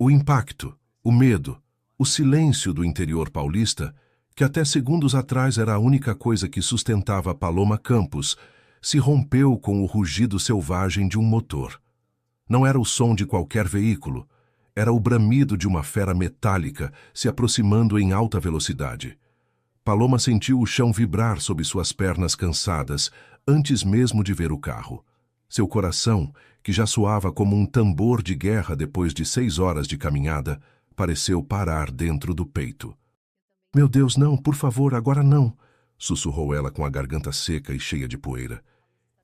O impacto, o medo, o silêncio do interior paulista, que até segundos atrás era a única coisa que sustentava Paloma Campos, se rompeu com o rugido selvagem de um motor. Não era o som de qualquer veículo, era o bramido de uma fera metálica se aproximando em alta velocidade. Paloma sentiu o chão vibrar sob suas pernas cansadas, antes mesmo de ver o carro. Seu coração, que já soava como um tambor de guerra depois de 6 horas de caminhada, pareceu parar dentro do peito. "Meu Deus, não, por favor, agora não", sussurrou ela com a garganta seca e cheia de poeira.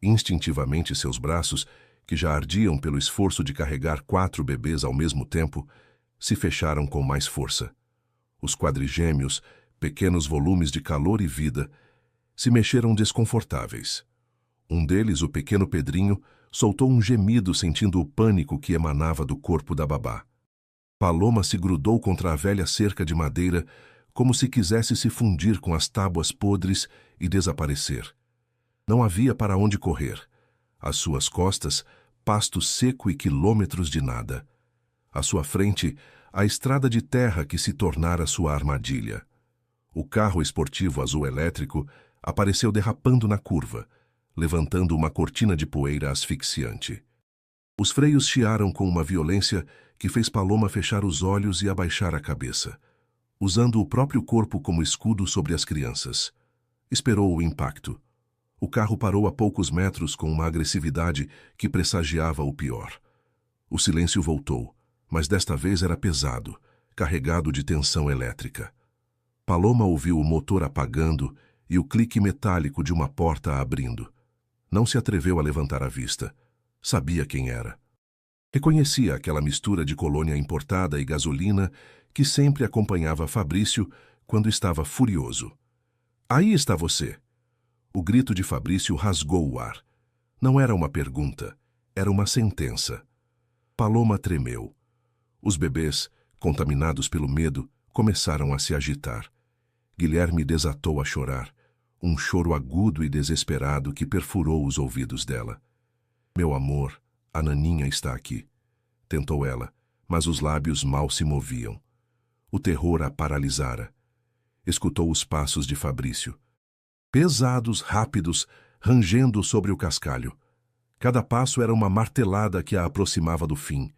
Instintivamente seus braços, que já ardiam pelo esforço de carregar 4 bebês ao mesmo tempo, se fecharam com mais força. Os quadrigêmeos, pequenos volumes de calor e vida, se mexeram desconfortáveis. Um deles, o pequeno Pedrinho, soltou um gemido sentindo o pânico que emanava do corpo da babá. Paloma se grudou contra a velha cerca de madeira, como se quisesse se fundir com as tábuas podres e desaparecer. Não havia para onde correr. Às suas costas, pasto seco e quilômetros de nada. À sua frente, a estrada de terra que se tornara sua armadilha. O carro esportivo azul elétrico apareceu derrapando na curva, levantando uma cortina de poeira asfixiante. Os freios chiaram com uma violência que fez Paloma fechar os olhos e abaixar a cabeça, usando o próprio corpo como escudo sobre as crianças. Esperou o impacto. O carro parou a poucos metros com uma agressividade que pressagiava o pior. O silêncio voltou, mas desta vez era pesado, carregado de tensão elétrica. Paloma ouviu o motor apagando e o clique metálico de uma porta abrindo. Não se atreveu a levantar a vista. Sabia quem era. Reconhecia aquela mistura de colônia importada e gasolina que sempre acompanhava Fabrício quando estava furioso. "Aí está você!" O grito de Fabrício rasgou o ar. Não era uma pergunta, era uma sentença. Paloma tremeu. Os bebês, contaminados pelo medo, começaram a se agitar. Guilherme desatou a chorar, um choro agudo e desesperado que perfurou os ouvidos dela. "Meu amor, a Naninha está aqui", tentou ela, mas os lábios mal se moviam. O terror a paralisara. Escutou os passos de Fabrício. Pesados, rápidos, rangendo sobre o cascalho. Cada passo era uma martelada que a aproximava do fim.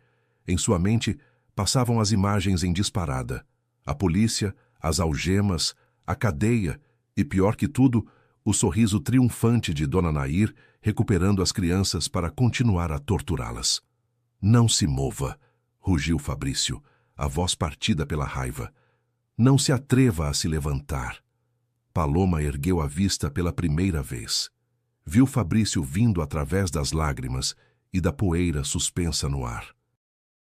Em sua mente passavam as imagens em disparada. A polícia, as algemas, a cadeia e, pior que tudo, o sorriso triunfante de Dona Nair recuperando as crianças para continuar a torturá-las. "Não se mova", rugiu Fabrício, a voz partida pela raiva. "Não se atreva a se levantar." Paloma ergueu a vista pela primeira vez. Viu Fabrício vindo através das lágrimas e da poeira suspensa no ar.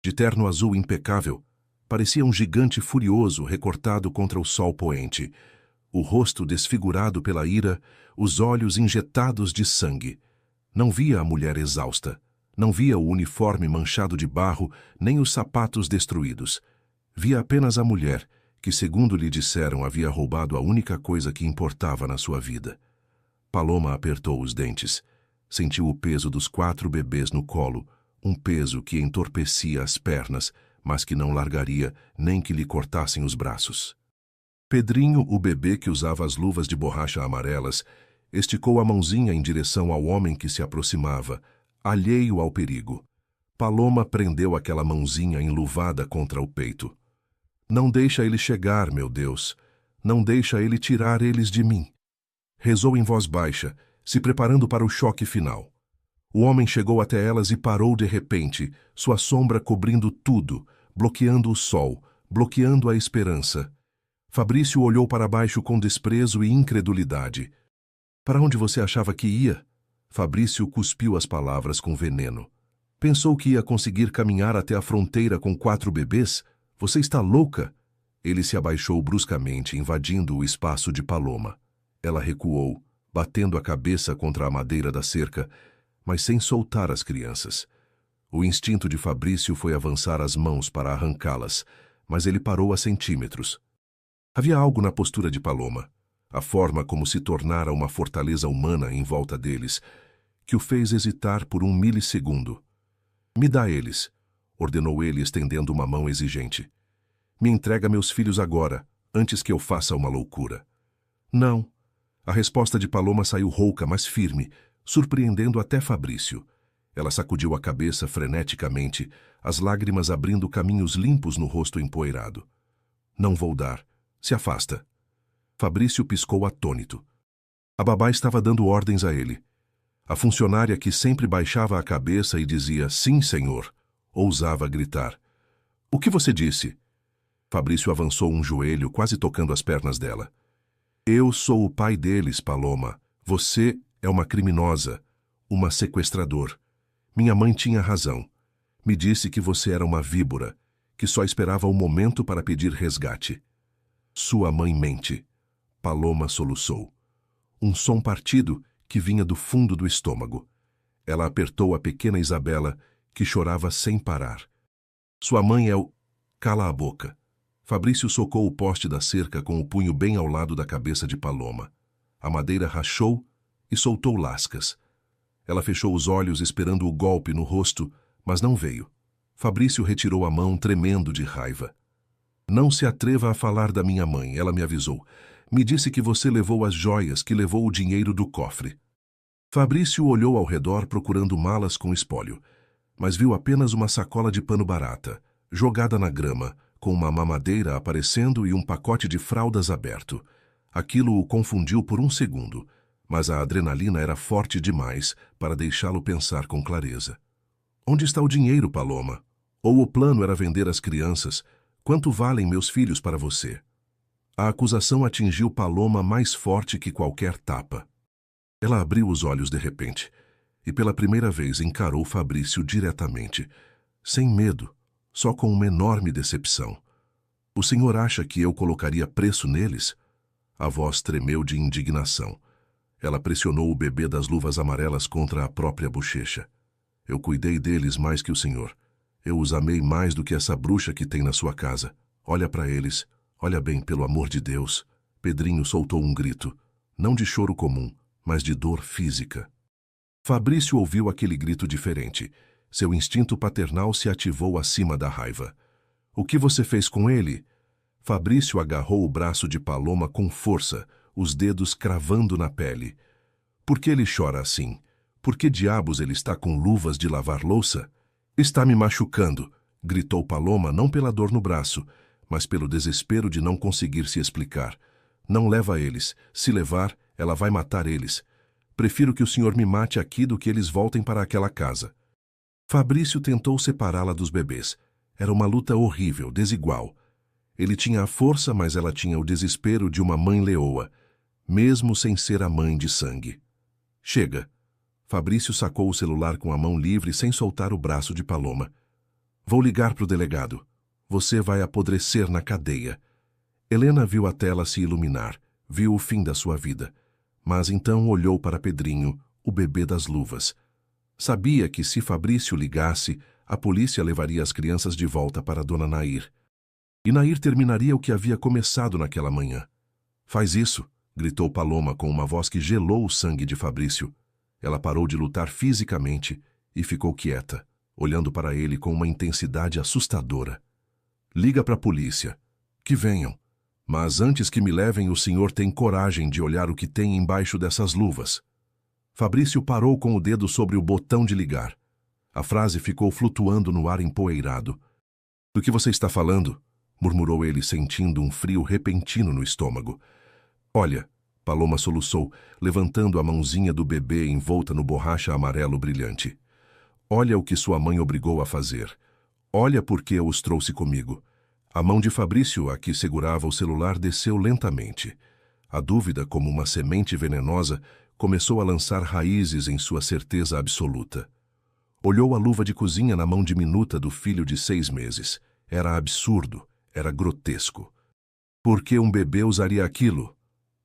De terno azul impecável, parecia um gigante furioso recortado contra o sol poente, o rosto desfigurado pela ira, os olhos injetados de sangue. Não via a mulher exausta, não via o uniforme manchado de barro, nem os sapatos destruídos. Via apenas a mulher, que, segundo lhe disseram, havia roubado a única coisa que importava na sua vida. Paloma apertou os dentes. Sentiu o peso dos 4 bebês no colo, um peso que entorpecia as pernas, mas que não largaria nem que lhe cortassem os braços. Pedrinho, o bebê que usava as luvas de borracha amarelas, esticou a mãozinha em direção ao homem que se aproximava, alheio ao perigo. Paloma prendeu aquela mãozinha enluvada contra o peito. "Não deixa ele chegar, meu Deus. Não deixa ele tirar eles de mim." Rezou em voz baixa, se preparando para o choque final. O homem chegou até elas e parou de repente, sua sombra cobrindo tudo, bloqueando o sol, bloqueando a esperança. Fabrício olhou para baixo com desprezo e incredulidade. "Para onde você achava que ia?" Fabrício cuspiu as palavras com veneno. "Pensou que ia conseguir caminhar até a fronteira com 4 bebês? Você está louca?" Ele se abaixou bruscamente, invadindo o espaço de Paloma. Ela recuou, batendo a cabeça contra a madeira da cerca, mas sem soltar as crianças. O instinto de Fabrício foi avançar as mãos para arrancá-las, mas ele parou a centímetros. Havia algo na postura de Paloma, a forma como se tornara uma fortaleza humana em volta deles, que o fez hesitar por um milissegundo. "Me dá eles." ordenou ele, estendendo uma mão exigente. Me entrega meus filhos agora, antes que eu faça uma loucura. Não. A resposta de Paloma saiu rouca, mas firme, surpreendendo até Fabrício. Ela sacudiu a cabeça freneticamente, as lágrimas abrindo caminhos limpos no rosto empoeirado. Não vou dar. Se afasta. Fabrício piscou atônito. A babá estava dando ordens a ele. A funcionária, que sempre baixava a cabeça e dizia sim, senhor, ousava gritar. O que você disse? Fabrício avançou um joelho, quase tocando as pernas dela. Eu sou o pai deles, Paloma. Você é uma criminosa, uma sequestrador. Minha mãe tinha razão. Me disse que você era uma víbora, que só esperava o momento para pedir resgate. Sua mãe mente. Paloma soluçou. Um som partido que vinha do fundo do estômago. Ela apertou a pequena Isabela, que chorava sem parar. Sua mãe é o... Cala a boca. Fabrício socou o poste da cerca com o punho bem ao lado da cabeça de Paloma. A madeira rachou e soltou lascas. Ela fechou os olhos esperando o golpe no rosto, mas não veio. Fabrício retirou a mão, tremendo de raiva. Não se atreva a falar da minha mãe, ela me avisou. Me disse que você levou as joias, que levou o dinheiro do cofre. Fabrício olhou ao redor procurando malas com espólio, mas viu apenas uma sacola de pano barata, jogada na grama, com uma mamadeira aparecendo e um pacote de fraldas aberto. Aquilo o confundiu por um segundo, mas a adrenalina era forte demais para deixá-lo pensar com clareza. Onde está o dinheiro, Paloma? Ou o plano era vender as crianças? Quanto valem meus filhos para você? A acusação atingiu Paloma mais forte que qualquer tapa. Ela abriu os olhos de repente e pela primeira vez encarou Fabrício diretamente, sem medo, só com uma enorme decepção. O senhor acha que eu colocaria preço neles? A voz tremeu de indignação. Ela pressionou o bebê das luvas amarelas contra a própria bochecha. Eu cuidei deles mais que o senhor. Eu os amei mais do que essa bruxa que tem na sua casa. Olha para eles. Olha bem, pelo amor de Deus. Pedrinho soltou um grito, não de choro comum, mas de dor física. Fabrício ouviu aquele grito diferente. Seu instinto paternal se ativou acima da raiva. O que você fez com ele? Fabrício agarrou o braço de Paloma com força, os dedos cravando na pele. Por que ele chora assim? Por que diabos ele está com luvas de lavar louça? Está me machucando, gritou Paloma, não pela dor no braço, mas pelo desespero de não conseguir se explicar. Não leva eles. Se levar, ela vai matar eles. Prefiro que o senhor me mate aqui do que eles voltem para aquela casa. Fabrício tentou separá-la dos bebês. Era uma luta horrível, desigual. Ele tinha a força, mas ela tinha o desespero de uma mãe leoa, mesmo sem ser a mãe de sangue. Chega. Fabrício sacou o celular com a mão livre sem soltar o braço de Paloma. Vou ligar para o delegado. Você vai apodrecer na cadeia. Helena viu a tela se iluminar, viu o fim da sua vida. Mas então olhou para Pedrinho, o bebê das luvas. Sabia que se Fabrício ligasse, a polícia levaria as crianças de volta para Dona Nair. E Nair terminaria o que havia começado naquela manhã. Faz isso, gritou Paloma com uma voz que gelou o sangue de Fabrício. Ela parou de lutar fisicamente e ficou quieta, olhando para ele com uma intensidade assustadora. Liga para a polícia. Que venham. Mas antes que me levem, o senhor tem coragem de olhar o que tem embaixo dessas luvas. Fabrício parou com o dedo sobre o botão de ligar. A frase ficou flutuando no ar empoeirado. Do que você está falando? Murmurou ele, sentindo um frio repentino no estômago. Olha, Paloma soluçou, levantando a mãozinha do bebê envolta no borracha amarelo brilhante. Olha o que sua mãe obrigou a fazer. Olha por que eu os trouxe comigo. A mão de Fabrício, a que segurava o celular, desceu lentamente. A dúvida, como uma semente venenosa, começou a lançar raízes em sua certeza absoluta. Olhou a luva de cozinha na mão diminuta do filho de 6 meses. Era absurdo, era grotesco. Por que um bebê usaria aquilo?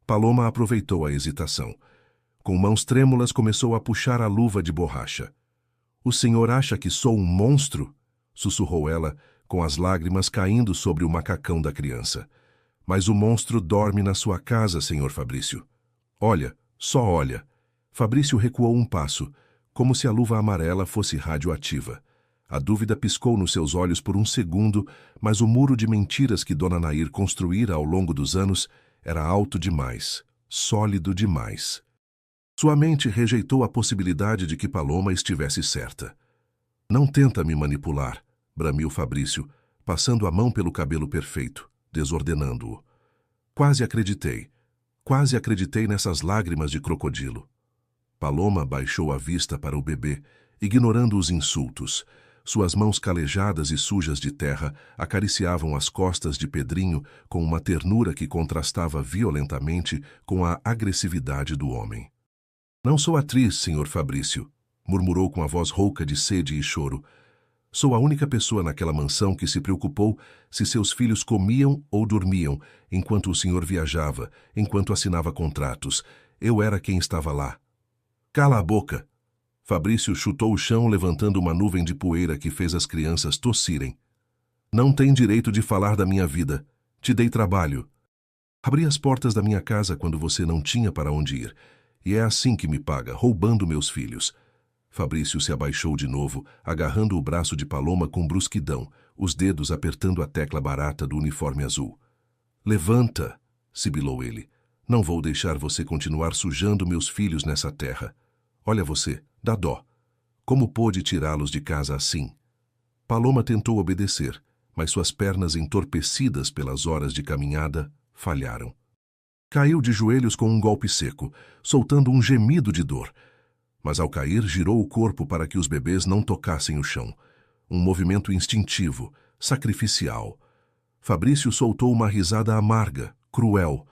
Paloma aproveitou a hesitação. Com mãos trêmulas começou a puxar a luva de borracha. O senhor acha que sou um monstro? Sussurrou ela, com as lágrimas caindo sobre o macacão da criança. Mas o monstro dorme na sua casa, senhor Fabrício. Olha, só olha. Fabrício recuou um passo, como se a luva amarela fosse radioativa. A dúvida piscou nos seus olhos por um segundo, mas o muro de mentiras que Dona Nair construíra ao longo dos anos era alto demais, sólido demais. Sua mente rejeitou a possibilidade de que Paloma estivesse certa. Não tenta me manipular, bramiu Fabrício, passando a mão pelo cabelo perfeito, desordenando-o. Quase acreditei nessas lágrimas de crocodilo. Paloma baixou a vista para o bebê, ignorando os insultos. Suas mãos calejadas e sujas de terra acariciavam as costas de Pedrinho com uma ternura que contrastava violentamente com a agressividade do homem. Não sou atriz, senhor Fabrício, murmurou com a voz rouca de sede e choro. Sou a única pessoa naquela mansão que se preocupou se seus filhos comiam ou dormiam enquanto o senhor viajava, enquanto assinava contratos. Eu era quem estava lá. Cala a boca! Fabrício chutou o chão, levantando uma nuvem de poeira que fez as crianças tossirem. Não tem direito de falar da minha vida. Te dei trabalho. Abri as portas da minha casa quando você não tinha para onde ir. E é assim que me paga, roubando meus filhos. Fabrício se abaixou de novo, agarrando o braço de Paloma com brusquidão, os dedos apertando a tecla barata do uniforme azul. Levanta, sibilou ele. Não vou deixar você continuar sujando meus filhos nessa terra. Olha você, dá dó. Como pôde tirá-los de casa assim? Paloma tentou obedecer, mas suas pernas entorpecidas pelas horas de caminhada falharam. Caiu de joelhos com um golpe seco, soltando um gemido de dor. Mas ao cair, girou o corpo para que os bebês não tocassem o chão. Um movimento instintivo, sacrificial. Fabrício soltou uma risada amarga, cruel,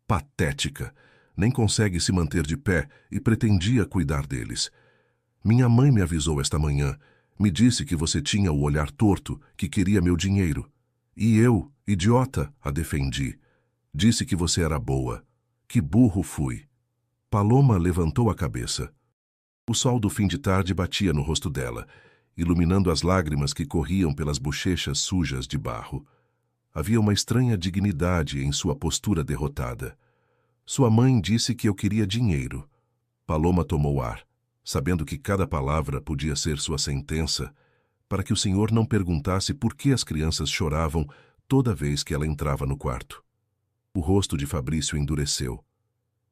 patética. Nem consegue se manter de pé e pretendia cuidar deles. Minha mãe me avisou esta manhã. Me disse que você tinha o olhar torto, que queria meu dinheiro. E eu, idiota, a defendi. Disse que você era boa. Que burro fui. Paloma levantou a cabeça. O sol do fim de tarde batia no rosto dela, iluminando as lágrimas que corriam pelas bochechas sujas de barro. Havia uma estranha dignidade em sua postura derrotada. Sua mãe disse que eu queria dinheiro. Paloma tomou ar, sabendo que cada palavra podia ser sua sentença, para que o senhor não perguntasse por que as crianças choravam toda vez que ela entrava no quarto. O rosto de Fabrício endureceu.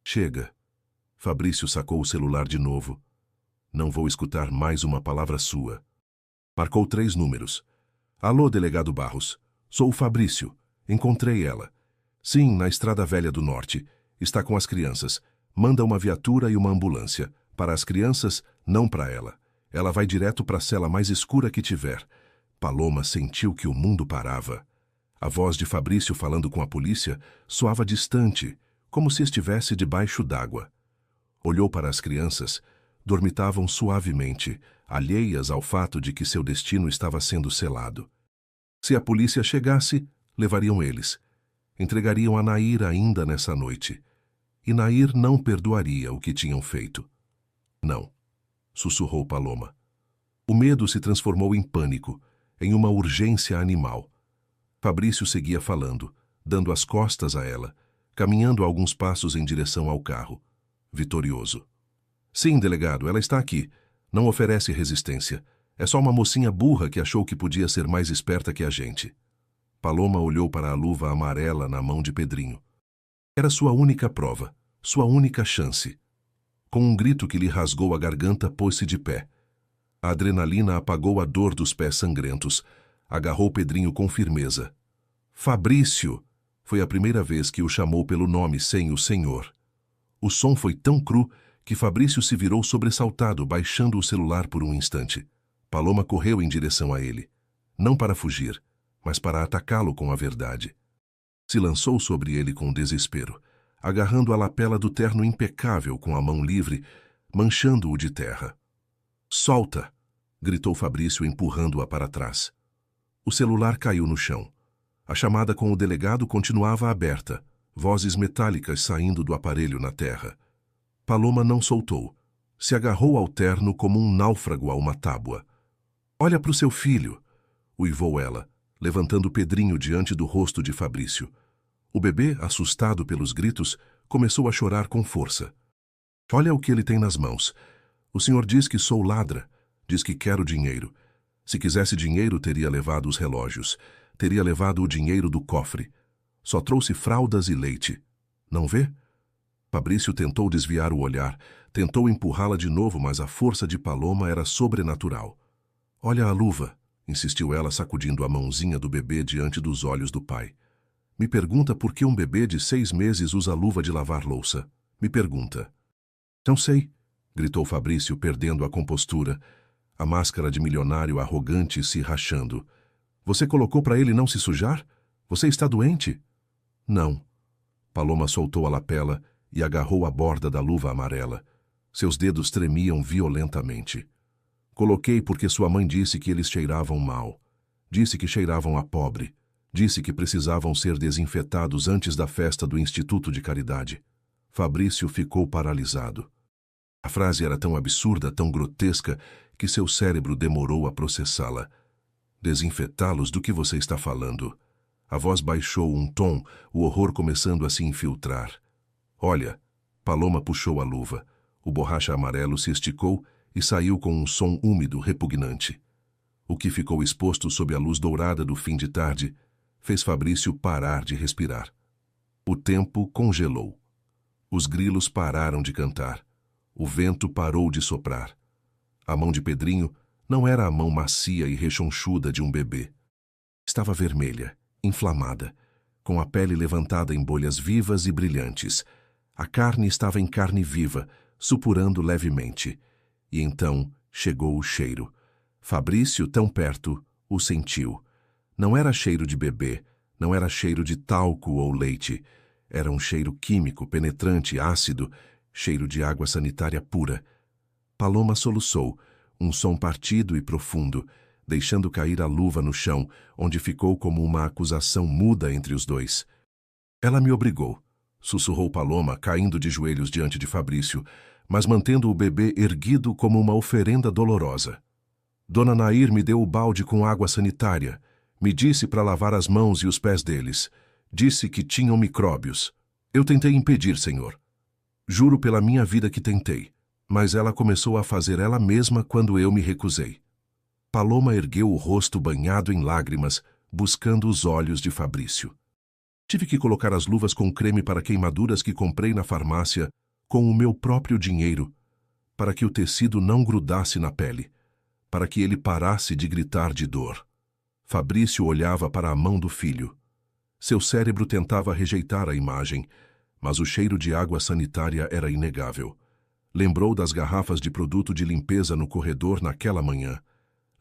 Chega. Fabrício sacou o celular de novo. Não vou escutar mais uma palavra sua. Marcou 3 números. Alô, delegado Barros. Sou o Fabrício. Encontrei ela. Sim, na Estrada Velha do Norte. Está com as crianças. Manda uma viatura e uma ambulância. Para as crianças, não para ela. Ela vai direto para a cela mais escura que tiver. Paloma sentiu que o mundo parava. A voz de Fabrício falando com a polícia soava distante, como se estivesse debaixo d'água. Olhou para as crianças. Dormitavam suavemente, alheias ao fato de que seu destino estava sendo selado. Se a polícia chegasse, levariam eles. Entregariam a Nair ainda nessa noite. E Nair não perdoaria o que tinham feito. Não, sussurrou Paloma. O medo se transformou em pânico, em uma urgência animal. Fabrício seguia falando, dando as costas a ela, caminhando alguns passos em direção ao carro, vitorioso. Sim, delegado, ela está aqui. Não oferece resistência. É só uma mocinha burra que achou que podia ser mais esperta que a gente. Paloma olhou para a luva amarela na mão de Pedrinho. Era sua única prova, sua única chance. Com um grito que lhe rasgou a garganta, pôs-se de pé. A adrenalina apagou a dor dos pés sangrentos. Agarrou Pedrinho com firmeza. Fabrício! Foi a primeira vez que o chamou pelo nome sem o senhor. O som foi tão cru que Fabrício se virou sobressaltado, baixando o celular por um instante. Paloma correu em direção a ele. Não para fugir, mas para atacá-lo com a verdade. Se lançou sobre ele com desespero, agarrando a lapela do terno impecável com a mão livre, manchando-o de terra. Solta! Gritou Fabrício, empurrando-a para trás. O celular caiu no chão. A chamada com o delegado continuava aberta, vozes metálicas saindo do aparelho na terra. Paloma não soltou. Se agarrou ao terno como um náufrago a uma tábua. Olha para o seu filho, uivou ela, levantando Pedrinho diante do rosto de Fabrício. O bebê, assustado pelos gritos, começou a chorar com força. Olha o que ele tem nas mãos. O senhor diz que sou ladra, diz que quero dinheiro. Se quisesse dinheiro, teria levado os relógios. Teria levado o dinheiro do cofre. Só trouxe fraldas e leite. Não vê? Fabrício tentou desviar o olhar, tentou empurrá-la de novo, mas a força de Paloma era sobrenatural. Olha a luva, insistiu ela, sacudindo a mãozinha do bebê diante dos olhos do pai. Me pergunta por que um bebê de 6 meses usa luva de lavar louça. Me pergunta. Não sei, gritou Fabrício, perdendo a compostura, a máscara de milionário arrogante se rachando. Você colocou para ele não se sujar? Você está doente? Não. Paloma soltou a lapela e agarrou a borda da luva amarela. Seus dedos tremiam violentamente. Coloquei porque sua mãe disse que eles cheiravam mal. Disse que cheiravam a pobre. Disse que precisavam ser desinfetados antes da festa do Instituto de Caridade. Fabrício ficou paralisado. A frase era tão absurda, tão grotesca, que seu cérebro demorou a processá-la. Desinfetá-los? Do que você está falando? A voz baixou um tom, o horror começando a se infiltrar. Olha, Paloma puxou a luva. O borracha amarelo se esticou e saiu com um som úmido, repugnante. O que ficou exposto sob a luz dourada do fim de tarde fez Fabrício parar de respirar. O tempo congelou. Os grilos pararam de cantar. O vento parou de soprar. A mão de Pedrinho não era a mão macia e rechonchuda de um bebê. Estava vermelha, inflamada, com a pele levantada em bolhas vivas e brilhantes. A carne estava em carne viva, supurando levemente. E então chegou o cheiro. Fabrício, tão perto, o sentiu. Não era cheiro de bebê, não era cheiro de talco ou leite. Era um cheiro químico, penetrante, ácido, cheiro de água sanitária pura. Paloma soluçou, um som partido e profundo, deixando cair a luva no chão, onde ficou como uma acusação muda entre os dois. Ela me obrigou, sussurrou Paloma, caindo de joelhos diante de Fabrício, mas mantendo o bebê erguido como uma oferenda dolorosa. Dona Nair me deu o balde com água sanitária. Me disse para lavar as mãos e os pés deles. Disse que tinham micróbios. Eu tentei impedir, senhor. Juro pela minha vida que tentei. Mas ela começou a fazer ela mesma quando eu me recusei. Paloma ergueu o rosto banhado em lágrimas, buscando os olhos de Fabrício. Tive que colocar as luvas com creme para queimaduras que comprei na farmácia com o meu próprio dinheiro, para que o tecido não grudasse na pele, para que ele parasse de gritar de dor. Fabrício olhava para a mão do filho. Seu cérebro tentava rejeitar a imagem, mas o cheiro de água sanitária era inegável. Lembrou das garrafas de produto de limpeza no corredor naquela manhã.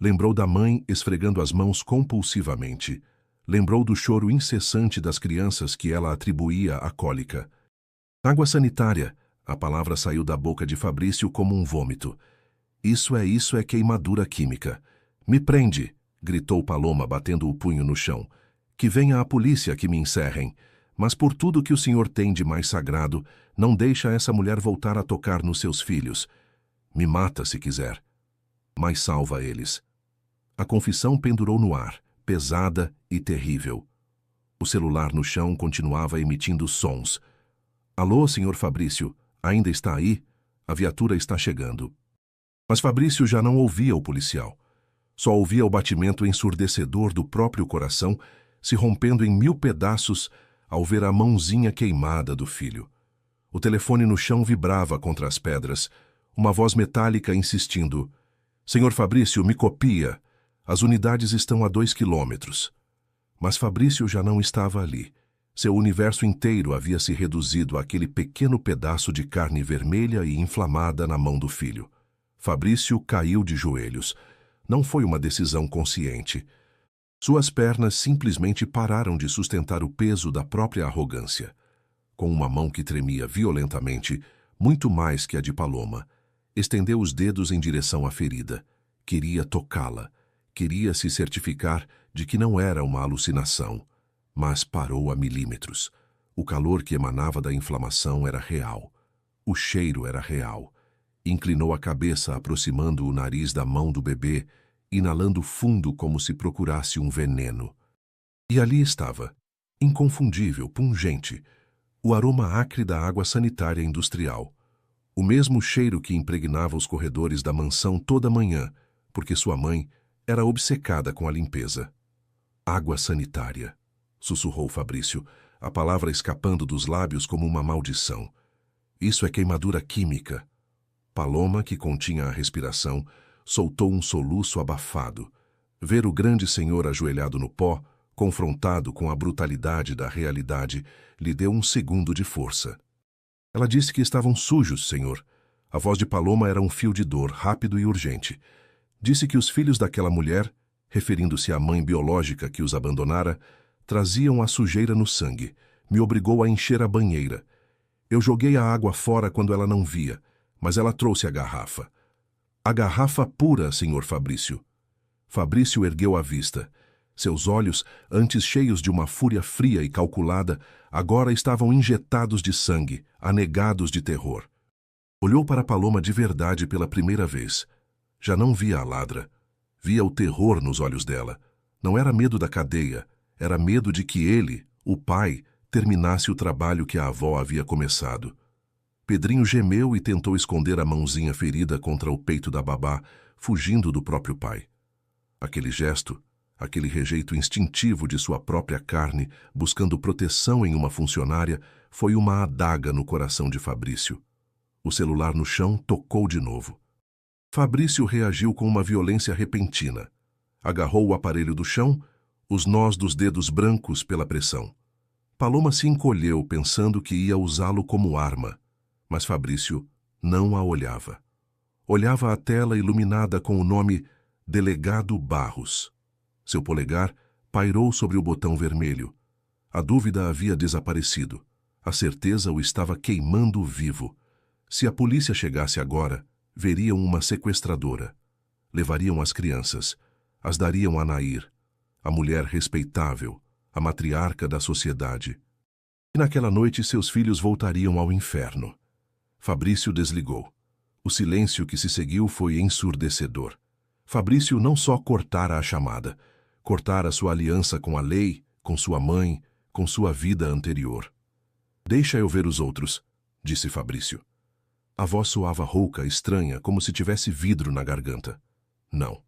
Lembrou da mãe esfregando as mãos compulsivamente. Lembrou do choro incessante das crianças que ela atribuía à cólica. Água sanitária. A palavra saiu da boca de Fabrício como um vômito. Isso é queimadura química. Me prende, gritou Paloma, batendo o punho no chão. Que venha a polícia que me encerrem. Mas por tudo que o senhor tem de mais sagrado, não deixa essa mulher voltar a tocar nos seus filhos. Me mata se quiser, mas salva eles. A confissão pendurou no ar, pesada e terrível. O celular no chão continuava emitindo sons. Alô, senhor Fabrício, ainda está aí? A viatura está chegando. Mas Fabrício já não ouvia o policial. Só ouvia o batimento ensurdecedor do próprio coração se rompendo em 1000 pedaços ao ver a mãozinha queimada do filho. O telefone no chão vibrava contra as pedras, uma voz metálica insistindo. Senhor Fabrício, me copia. As unidades estão a 2 quilômetros. Mas Fabrício já não estava ali. Seu universo inteiro havia se reduzido àquele pequeno pedaço de carne vermelha e inflamada na mão do filho. Fabrício caiu de joelhos. Não foi uma decisão consciente. Suas pernas simplesmente pararam de sustentar o peso da própria arrogância. Com uma mão que tremia violentamente, muito mais que a de Paloma, estendeu os dedos em direção à ferida. Queria tocá-la. Queria se certificar de que não era uma alucinação. Mas parou a milímetros. O calor que emanava da inflamação era real. O cheiro era real. Inclinou a cabeça, aproximando o nariz da mão do bebê, inalando fundo como se procurasse um veneno. E ali estava, inconfundível, pungente, o aroma acre da água sanitária industrial. O mesmo cheiro que impregnava os corredores da mansão toda manhã, porque sua mãe era obcecada com a limpeza. Água sanitária, sussurrou Fabrício, a palavra escapando dos lábios como uma maldição. Isso é queimadura química. Paloma, que continha a respiração, soltou um soluço abafado. Ver o grande senhor ajoelhado no pó, confrontado com a brutalidade da realidade, lhe deu um segundo de força. Ela disse que estavam sujos, senhor. A voz de Paloma era um fio de dor, rápido e urgente. Disse que os filhos daquela mulher, referindo-se à mãe biológica que os abandonara, traziam a sujeira no sangue. Me obrigou a encher a banheira. Eu joguei a água fora quando ela não via, mas ela trouxe a garrafa. A garrafa pura, senhor Fabrício. Fabrício ergueu a vista. Seus olhos, antes cheios de uma fúria fria e calculada, agora estavam injetados de sangue, anegados de terror. Olhou para Paloma de verdade pela primeira vez. Já não via a ladra. Via o terror nos olhos dela. Não era medo da cadeia, era medo de que ele, o pai, terminasse o trabalho que a avó havia começado. Pedrinho gemeu e tentou esconder a mãozinha ferida contra o peito da babá, fugindo do próprio pai. Aquele gesto, aquele rejeito instintivo de sua própria carne, buscando proteção em uma funcionária, foi uma adaga no coração de Fabrício. O celular no chão tocou de novo. Fabrício reagiu com uma violência repentina. Agarrou o aparelho do chão, os nós dos dedos brancos pela pressão. Paloma se encolheu, pensando que ia usá-lo como arma, mas Fabrício não a olhava. Olhava a tela iluminada com o nome Delegado Barros. Seu polegar pairou sobre o botão vermelho. A dúvida havia desaparecido. A certeza o estava queimando vivo. Se a polícia chegasse agora, veriam uma sequestradora. Levariam as crianças. As dariam a Nair, a mulher respeitável, a matriarca da sociedade. E naquela noite seus filhos voltariam ao inferno. Fabrício desligou. O silêncio que se seguiu foi ensurdecedor. Fabrício não só cortara a chamada, cortara sua aliança com a lei, com sua mãe, com sua vida anterior. Deixa eu ver os outros, disse Fabrício. A voz soava rouca, estranha, como se tivesse vidro na garganta. Não.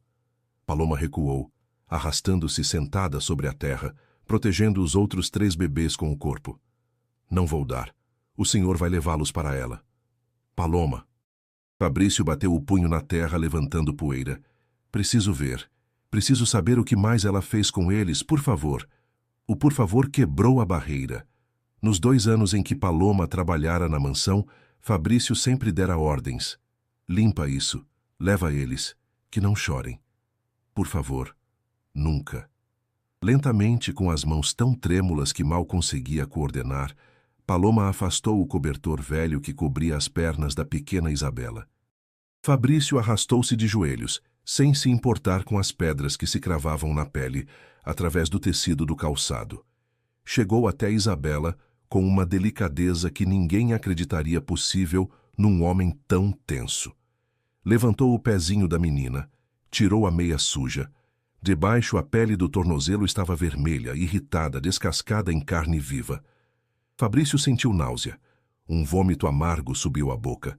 Paloma recuou, arrastando-se sentada sobre a terra, protegendo os outros 3 bebês com o corpo. Não vou dar. O senhor vai levá-los para ela. Paloma. Fabrício bateu o punho na terra, levantando poeira. Preciso ver. Preciso saber o que mais ela fez com eles, por favor. O por favor quebrou a barreira. Nos 2 anos em que Paloma trabalhara na mansão, Fabrício sempre dera ordens. Limpa isso. Leva eles. Que não chorem. Por favor. Nunca. Lentamente, com as mãos tão trêmulas que mal conseguia coordenar, Paloma afastou o cobertor velho que cobria as pernas da pequena Isabela. Fabrício arrastou-se de joelhos, sem se importar com as pedras que se cravavam na pele, através do tecido do calçado. Chegou até Isabela com uma delicadeza que ninguém acreditaria possível num homem tão tenso. Levantou o pezinho da menina, tirou a meia suja. Debaixo, a pele do tornozelo estava vermelha, irritada, descascada em carne viva. Fabrício sentiu náusea. Um vômito amargo subiu à boca.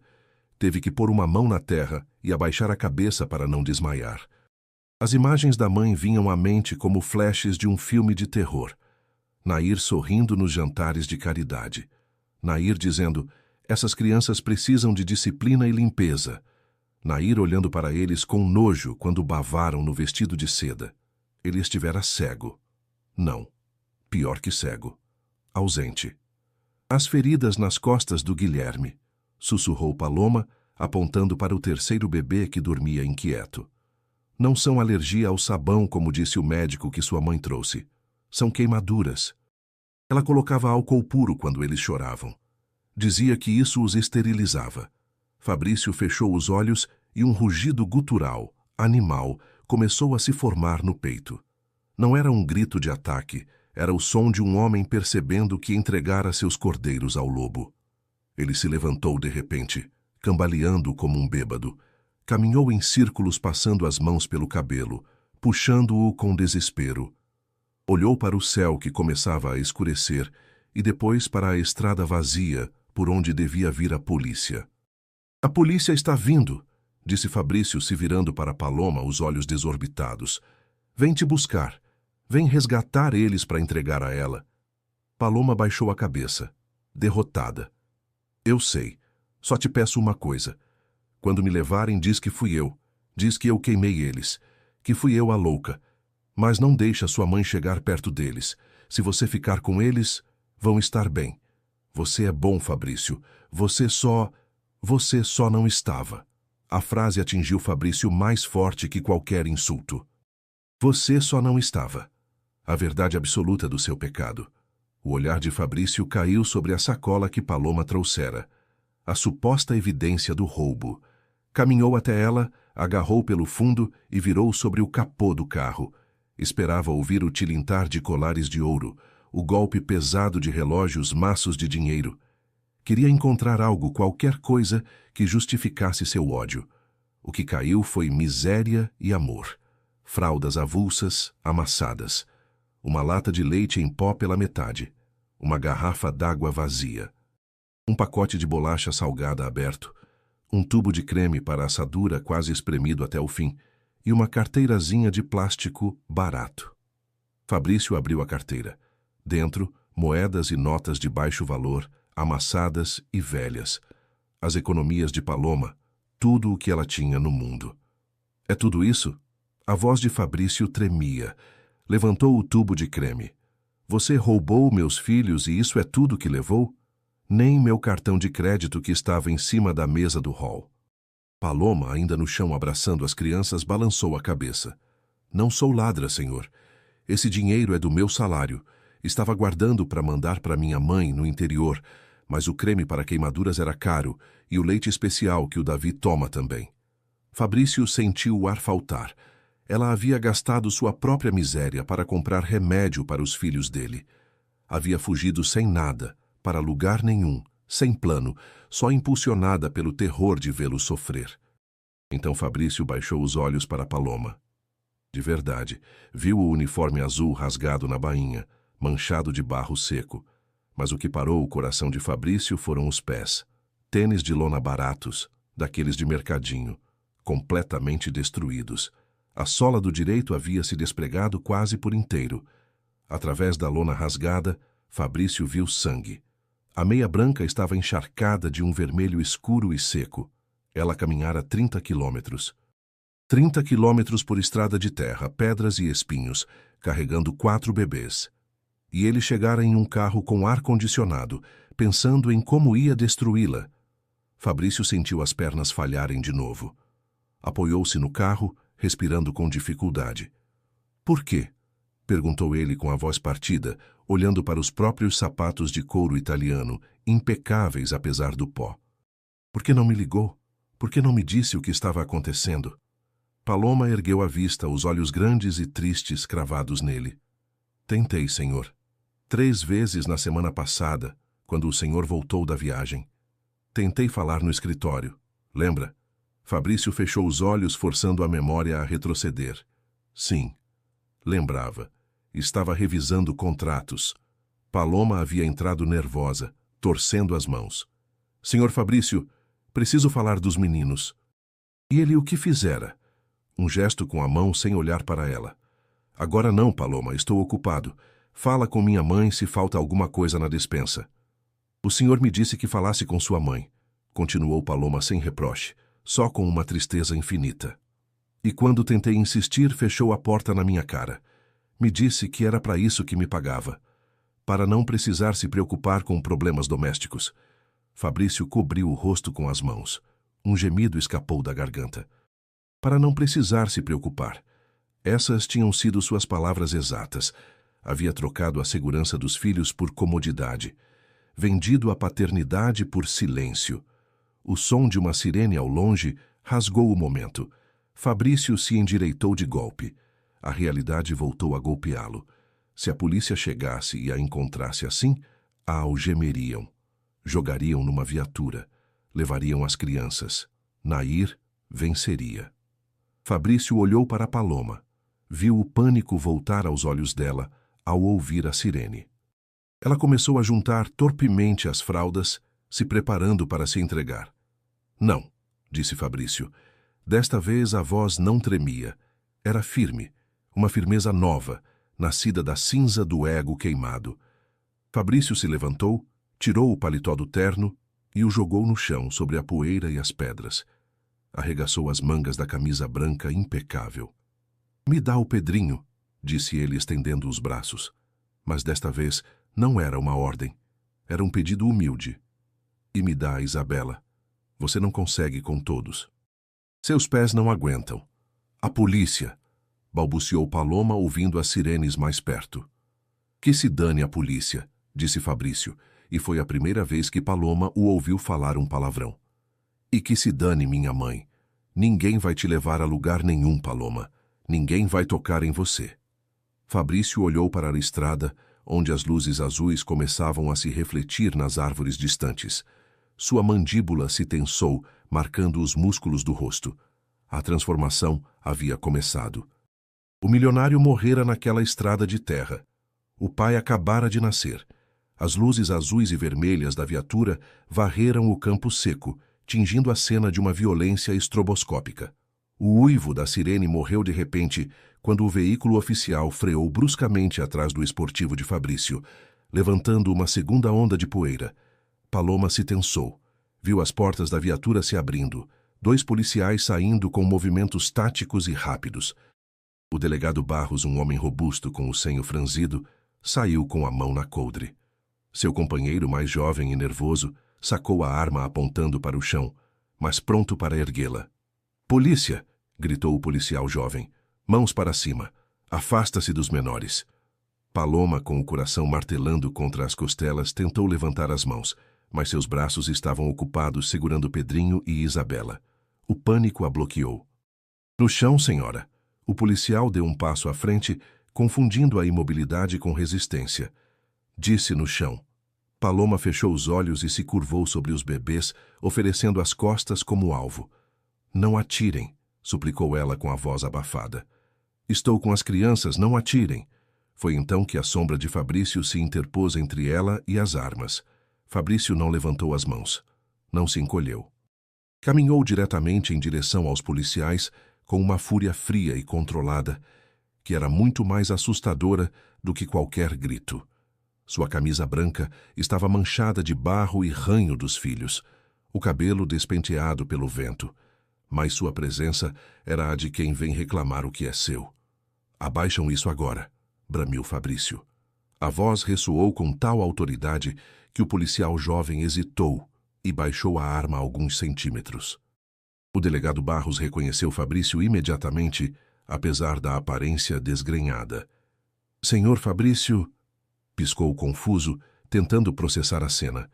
Teve que pôr uma mão na terra e abaixar a cabeça para não desmaiar. As imagens da mãe vinham à mente como flashes de um filme de terror. Nair sorrindo nos jantares de caridade. Nair dizendo, essas crianças precisam de disciplina e limpeza. Nair olhando para eles com nojo quando bavaram no vestido de seda. Ele estivera cego. Não. Pior que cego. Ausente. As feridas nas costas do Guilherme, sussurrou Paloma, apontando para o 3º bebê que dormia inquieto. Não são alergia ao sabão, como disse o médico que sua mãe trouxe. São queimaduras. Ela colocava álcool puro quando eles choravam. Dizia que isso os esterilizava. Fabrício fechou os olhos e um rugido gutural, animal, começou a se formar no peito. Não era um grito de ataque, era o som de um homem percebendo que entregara seus cordeiros ao lobo. Ele se levantou de repente, cambaleando como um bêbado. Caminhou em círculos passando as mãos pelo cabelo, puxando-o com desespero. Olhou para o céu que começava a escurecer e depois para a estrada vazia por onde devia vir a polícia. A polícia está vindo, disse Fabrício, se virando para Paloma, os olhos desorbitados. Vem te buscar. Vem resgatar eles para entregar a ela. Paloma baixou a cabeça, derrotada. Eu sei. Só te peço uma coisa. Quando me levarem, diz que fui eu. Diz que eu queimei eles. Que fui eu a louca. Mas não deixa sua mãe chegar perto deles. Se você ficar com eles, vão estar bem. Você é bom, Fabrício. Você só não estava. A frase atingiu Fabrício mais forte que qualquer insulto. Você só não estava. A verdade absoluta do seu pecado. O olhar de Fabrício caiu sobre a sacola que Paloma trouxera. A suposta evidência do roubo. Caminhou até ela, agarrou pelo fundo e virou sobre o capô do carro. Esperava ouvir o tilintar de colares de ouro, o golpe pesado de relógios, maços de dinheiro. Queria encontrar algo, qualquer coisa, que justificasse seu ódio. O que caiu foi miséria e amor. Fraldas avulsas, amassadas. Uma lata de leite em pó pela metade. Uma garrafa d'água vazia. Um pacote de bolacha salgada aberto. Um tubo de creme para assadura quase espremido até o fim. E uma carteirazinha de plástico barato. Fabrício abriu a carteira. Dentro, moedas e notas de baixo valor, amassadas e velhas. As economias de Paloma, tudo o que ela tinha no mundo. É tudo isso? A voz de Fabrício tremia. Levantou o tubo de creme. Você roubou meus filhos e isso é tudo que levou? Nem meu cartão de crédito que estava em cima da mesa do hall. Paloma, ainda no chão abraçando as crianças, balançou a cabeça. Não sou ladra, senhor. Esse dinheiro é do meu salário. Estava guardando para mandar para minha mãe no interior, mas o creme para queimaduras era caro e o leite especial que o Davi toma também. Fabrício sentiu o ar faltar. Ela havia gastado sua própria miséria para comprar remédio para os filhos dele. Havia fugido sem nada, para lugar nenhum, sem plano, só impulsionada pelo terror de vê-lo sofrer. Então Fabrício baixou os olhos para Paloma. De verdade, viu o uniforme azul rasgado na bainha, manchado de barro seco. Mas o que parou o coração de Fabrício foram os pés. Tênis de lona baratos, daqueles de mercadinho, completamente destruídos. A sola do direito havia se despregado quase por inteiro. Através da lona rasgada, Fabrício viu sangue. A meia branca estava encharcada de um vermelho escuro e seco. Ela caminhara 30 quilômetros. 30 quilômetros por estrada de terra, pedras e espinhos, carregando 4 bebês. E ele chegara em um carro com ar-condicionado, pensando em como ia destruí-la. Fabrício sentiu as pernas falharem de novo. Apoiou-se no carro, respirando com dificuldade. Por quê? Perguntou ele com a voz partida, olhando para os próprios sapatos de couro italiano, impecáveis apesar do pó. Por que não me ligou? Por que não me disse o que estava acontecendo? Paloma ergueu a vista, os olhos grandes e tristes cravados nele. Tentei, senhor. 3 vezes na semana passada, quando o senhor voltou da viagem. Tentei falar no escritório. Lembra? Fabrício fechou os olhos, forçando a memória a retroceder. Sim. Lembrava. Estava revisando contratos. Paloma havia entrado nervosa, torcendo as mãos. Senhor Fabrício, preciso falar dos meninos. E ele o que fizera? Um gesto com a mão sem olhar para ela. Agora não, Paloma, estou ocupado. Fala com minha mãe se falta alguma coisa na despensa. O senhor me disse que falasse com sua mãe. Continuou Paloma sem reproche, só com uma tristeza infinita. E quando tentei insistir, fechou a porta na minha cara. Me disse que era para isso que me pagava. Para não precisar se preocupar com problemas domésticos. Fabrício cobriu o rosto com as mãos. Um gemido escapou da garganta. Para não precisar se preocupar. Essas tinham sido suas palavras exatas. Havia trocado a segurança dos filhos por comodidade. Vendido a paternidade por silêncio. O som de uma sirene ao longe rasgou o momento. Fabrício se endireitou de golpe. A realidade voltou a golpeá-lo. Se a polícia chegasse e a encontrasse assim, a algemeriam. Jogariam numa viatura. Levariam as crianças. Nair venceria. Fabrício olhou para Paloma. Viu o pânico voltar aos olhos dela ao ouvir a sirene. Ela começou a juntar torpemente as fraldas, se preparando para se entregar. Não, disse Fabrício. Desta vez a voz não tremia. Era firme, uma firmeza nova, nascida da cinza do ego queimado. Fabrício se levantou, tirou o paletó do terno e o jogou no chão sobre a poeira e as pedras. Arregaçou as mangas da camisa branca impecável. "Me dá o Pedrinho", disse ele estendendo os braços. Mas desta vez não era uma ordem. Era um pedido humilde. "E me dá a Isabela. Você não consegue com todos. Seus pés não aguentam. A polícia", balbuciou Paloma ouvindo as sirenes mais perto. "Que se dane a polícia", disse Fabrício, e foi a primeira vez que Paloma o ouviu falar um palavrão. "E que se dane minha mãe. Ninguém vai te levar a lugar nenhum, Paloma. Ninguém vai tocar em você." Fabrício olhou para a estrada, onde as luzes azuis começavam a se refletir nas árvores distantes. Sua mandíbula se tensou, marcando os músculos do rosto. A transformação havia começado. O milionário morrera naquela estrada de terra. O pai acabara de nascer. As luzes azuis e vermelhas da viatura varreram o campo seco, tingindo a cena de uma violência estroboscópica. O uivo da sirene morreu de repente quando o veículo oficial freou bruscamente atrás do esportivo de Fabrício, levantando uma segunda onda de poeira. Paloma se tensou. Viu as portas da viatura se abrindo, 2 policiais saindo com movimentos táticos e rápidos. O delegado Barros, um homem robusto com o senho franzido, saiu com a mão na coldre. Seu companheiro, mais jovem e nervoso, sacou a arma apontando para o chão, mas pronto para erguê-la. "Polícia!" gritou o policial jovem. "Mãos para cima. Afasta-se dos menores." Paloma, com o coração martelando contra as costelas, tentou levantar as mãos, mas seus braços estavam ocupados segurando Pedrinho e Isabela. O pânico a bloqueou. "No chão, senhora." O policial deu um passo à frente, confundindo a imobilidade com resistência. Disse no chão. Paloma fechou os olhos e se curvou sobre os bebês, oferecendo as costas como alvo. "Não atirem", suplicou ela com a voz abafada. "Estou com as crianças, não atirem." Foi então que a sombra de Fabrício se interpôs entre ela e as armas. Fabrício não levantou as mãos. Não se encolheu. Caminhou diretamente em direção aos policiais com uma fúria fria e controlada, que era muito mais assustadora do que qualquer grito. Sua camisa branca estava manchada de barro e ranho dos filhos, o cabelo despenteado pelo vento, mas sua presença era a de quem vem reclamar o que é seu. "Abaixam isso agora", bramiu Fabrício. A voz ressoou com tal autoridade que o policial jovem hesitou e baixou a arma alguns centímetros. O delegado Barros reconheceu Fabrício imediatamente, apesar da aparência desgrenhada. "Senhor Fabrício", piscou confuso, tentando processar a cena.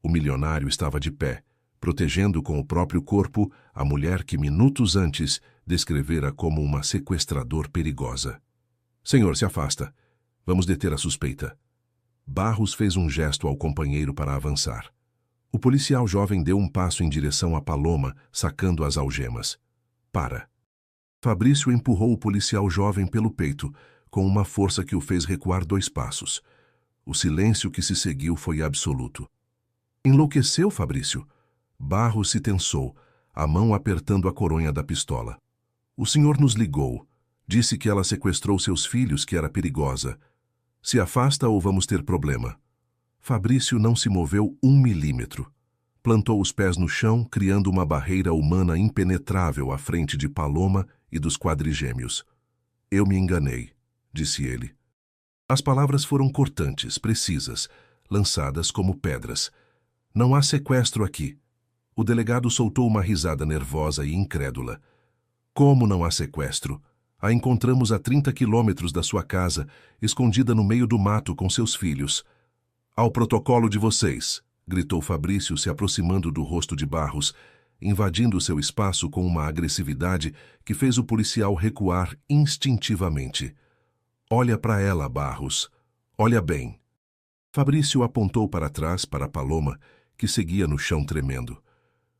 O milionário estava de pé, protegendo com o próprio corpo a mulher que minutos antes descrevera como uma sequestrador perigosa. "Senhor, se afasta. Vamos deter a suspeita." Barros fez um gesto ao companheiro para avançar. O policial jovem deu um passo em direção a Paloma, sacando as algemas. "Para." Fabrício empurrou o policial jovem pelo peito, com uma força que o fez recuar 2 passos. O silêncio que se seguiu foi absoluto. "Enlouqueceu, Fabrício?" Barros se tensou, a mão apertando a coronha da pistola. "O senhor nos ligou. Disse que ela sequestrou seus filhos, que era perigosa. Se afasta ou vamos ter problema." Fabrício não se moveu 1 milímetro. Plantou os pés no chão, criando uma barreira humana impenetrável à frente de Paloma e dos quadrigêmeos. "Eu me enganei", disse ele. As palavras foram cortantes, precisas, lançadas como pedras. "Não há sequestro aqui." O delegado soltou uma risada nervosa e incrédula. "Como não há sequestro? A encontramos a 30 quilômetros da sua casa, escondida no meio do mato com seus filhos." "Ao protocolo de vocês", gritou Fabrício, se aproximando do rosto de Barros, invadindo seu espaço com uma agressividade que fez o policial recuar instintivamente. "Olha para ela, Barros. Olha bem." Fabrício apontou para trás para Paloma, que seguia no chão tremendo,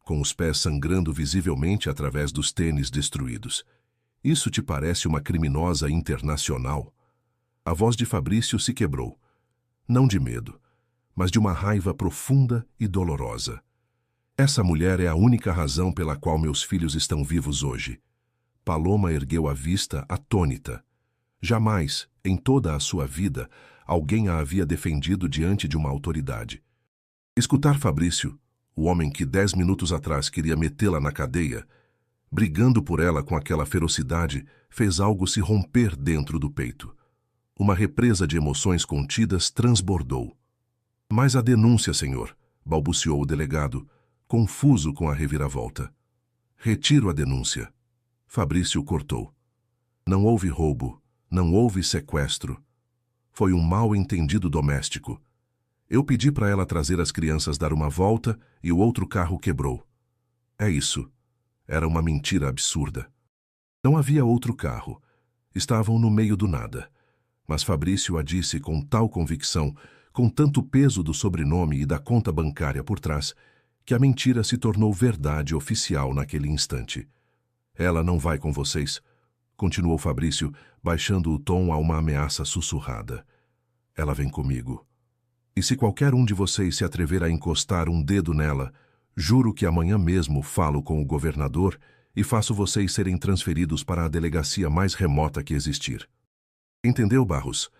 com os pés sangrando visivelmente através dos tênis destruídos. "Isso te parece uma criminosa internacional?" A voz de Fabrício se quebrou. Não de medo, mas de uma raiva profunda e dolorosa. Essa mulher é a única razão pela qual meus filhos estão vivos hoje. Paloma ergueu a vista atônita. Jamais, em toda a sua vida, alguém a havia defendido diante de uma autoridade. Escutar Fabrício, o homem que 10 minutos atrás queria metê-la na cadeia, brigando por ela com aquela ferocidade, fez algo se romper dentro do peito. Uma represa de emoções contidas transbordou. Mas a denúncia, senhor, balbuciou o delegado, confuso com a reviravolta. Retiro a denúncia. Fabrício cortou. Não houve roubo, não houve sequestro. Foi um mal-entendido doméstico. Eu pedi para ela trazer as crianças dar uma volta e o outro carro quebrou. É isso. Era uma mentira absurda. Não havia outro carro. Estavam no meio do nada. Mas Fabrício a disse com tal convicção, com tanto peso do sobrenome e da conta bancária por trás, que a mentira se tornou verdade oficial naquele instante. Ela não vai com vocês, continuou Fabrício, baixando o tom a uma ameaça sussurrada. Ela vem comigo. E se qualquer um de vocês se atrever a encostar um dedo nela, juro que amanhã mesmo falo com o governador e faço vocês serem transferidos para a delegacia mais remota que existir. Entendeu, Barros?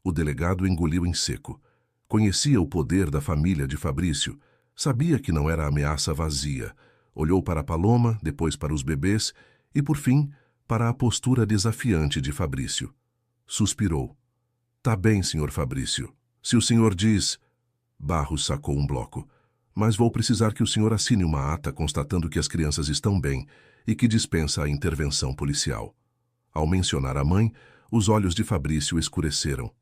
O delegado engoliu em seco. Conhecia o poder da família de Fabrício, sabia que não era ameaça vazia. Olhou para Paloma, depois para os bebês e, por fim, para a postura desafiante de Fabrício. Suspirou. Tá bem, senhor Fabrício. Se o senhor diz... Barros sacou um bloco. Mas vou precisar que o senhor assine uma ata constatando que as crianças estão bem e que dispensa a intervenção policial. Ao mencionar a mãe, os olhos de Fabrício escureceram.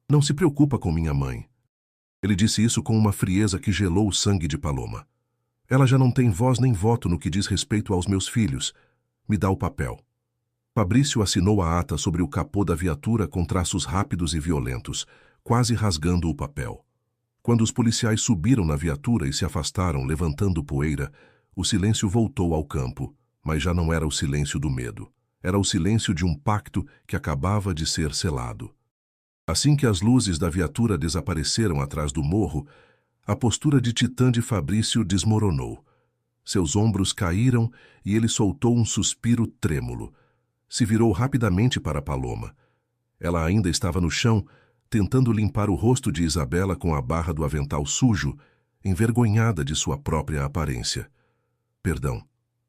Não se preocupa com minha mãe. Ele disse isso com uma frieza que gelou o sangue de Paloma. Ela já não tem voz nem voto no que diz respeito aos meus filhos. Me dá o papel. Fabrício assinou a ata sobre o capô da viatura com traços rápidos e violentos, quase rasgando o papel. Quando os policiais subiram na viatura e se afastaram, levantando poeira, o silêncio voltou ao campo, mas já não era o silêncio do medo. Era o silêncio de um pacto que acabava de ser selado. Assim que as luzes da viatura desapareceram atrás do morro, a postura de titã de Fabrício desmoronou. Seus ombros caíram e ele soltou um suspiro trêmulo. Se virou rapidamente para Paloma. Ela ainda estava no chão, tentando limpar o rosto de Isabela com a barra do avental sujo, envergonhada de sua própria aparência. Perdão,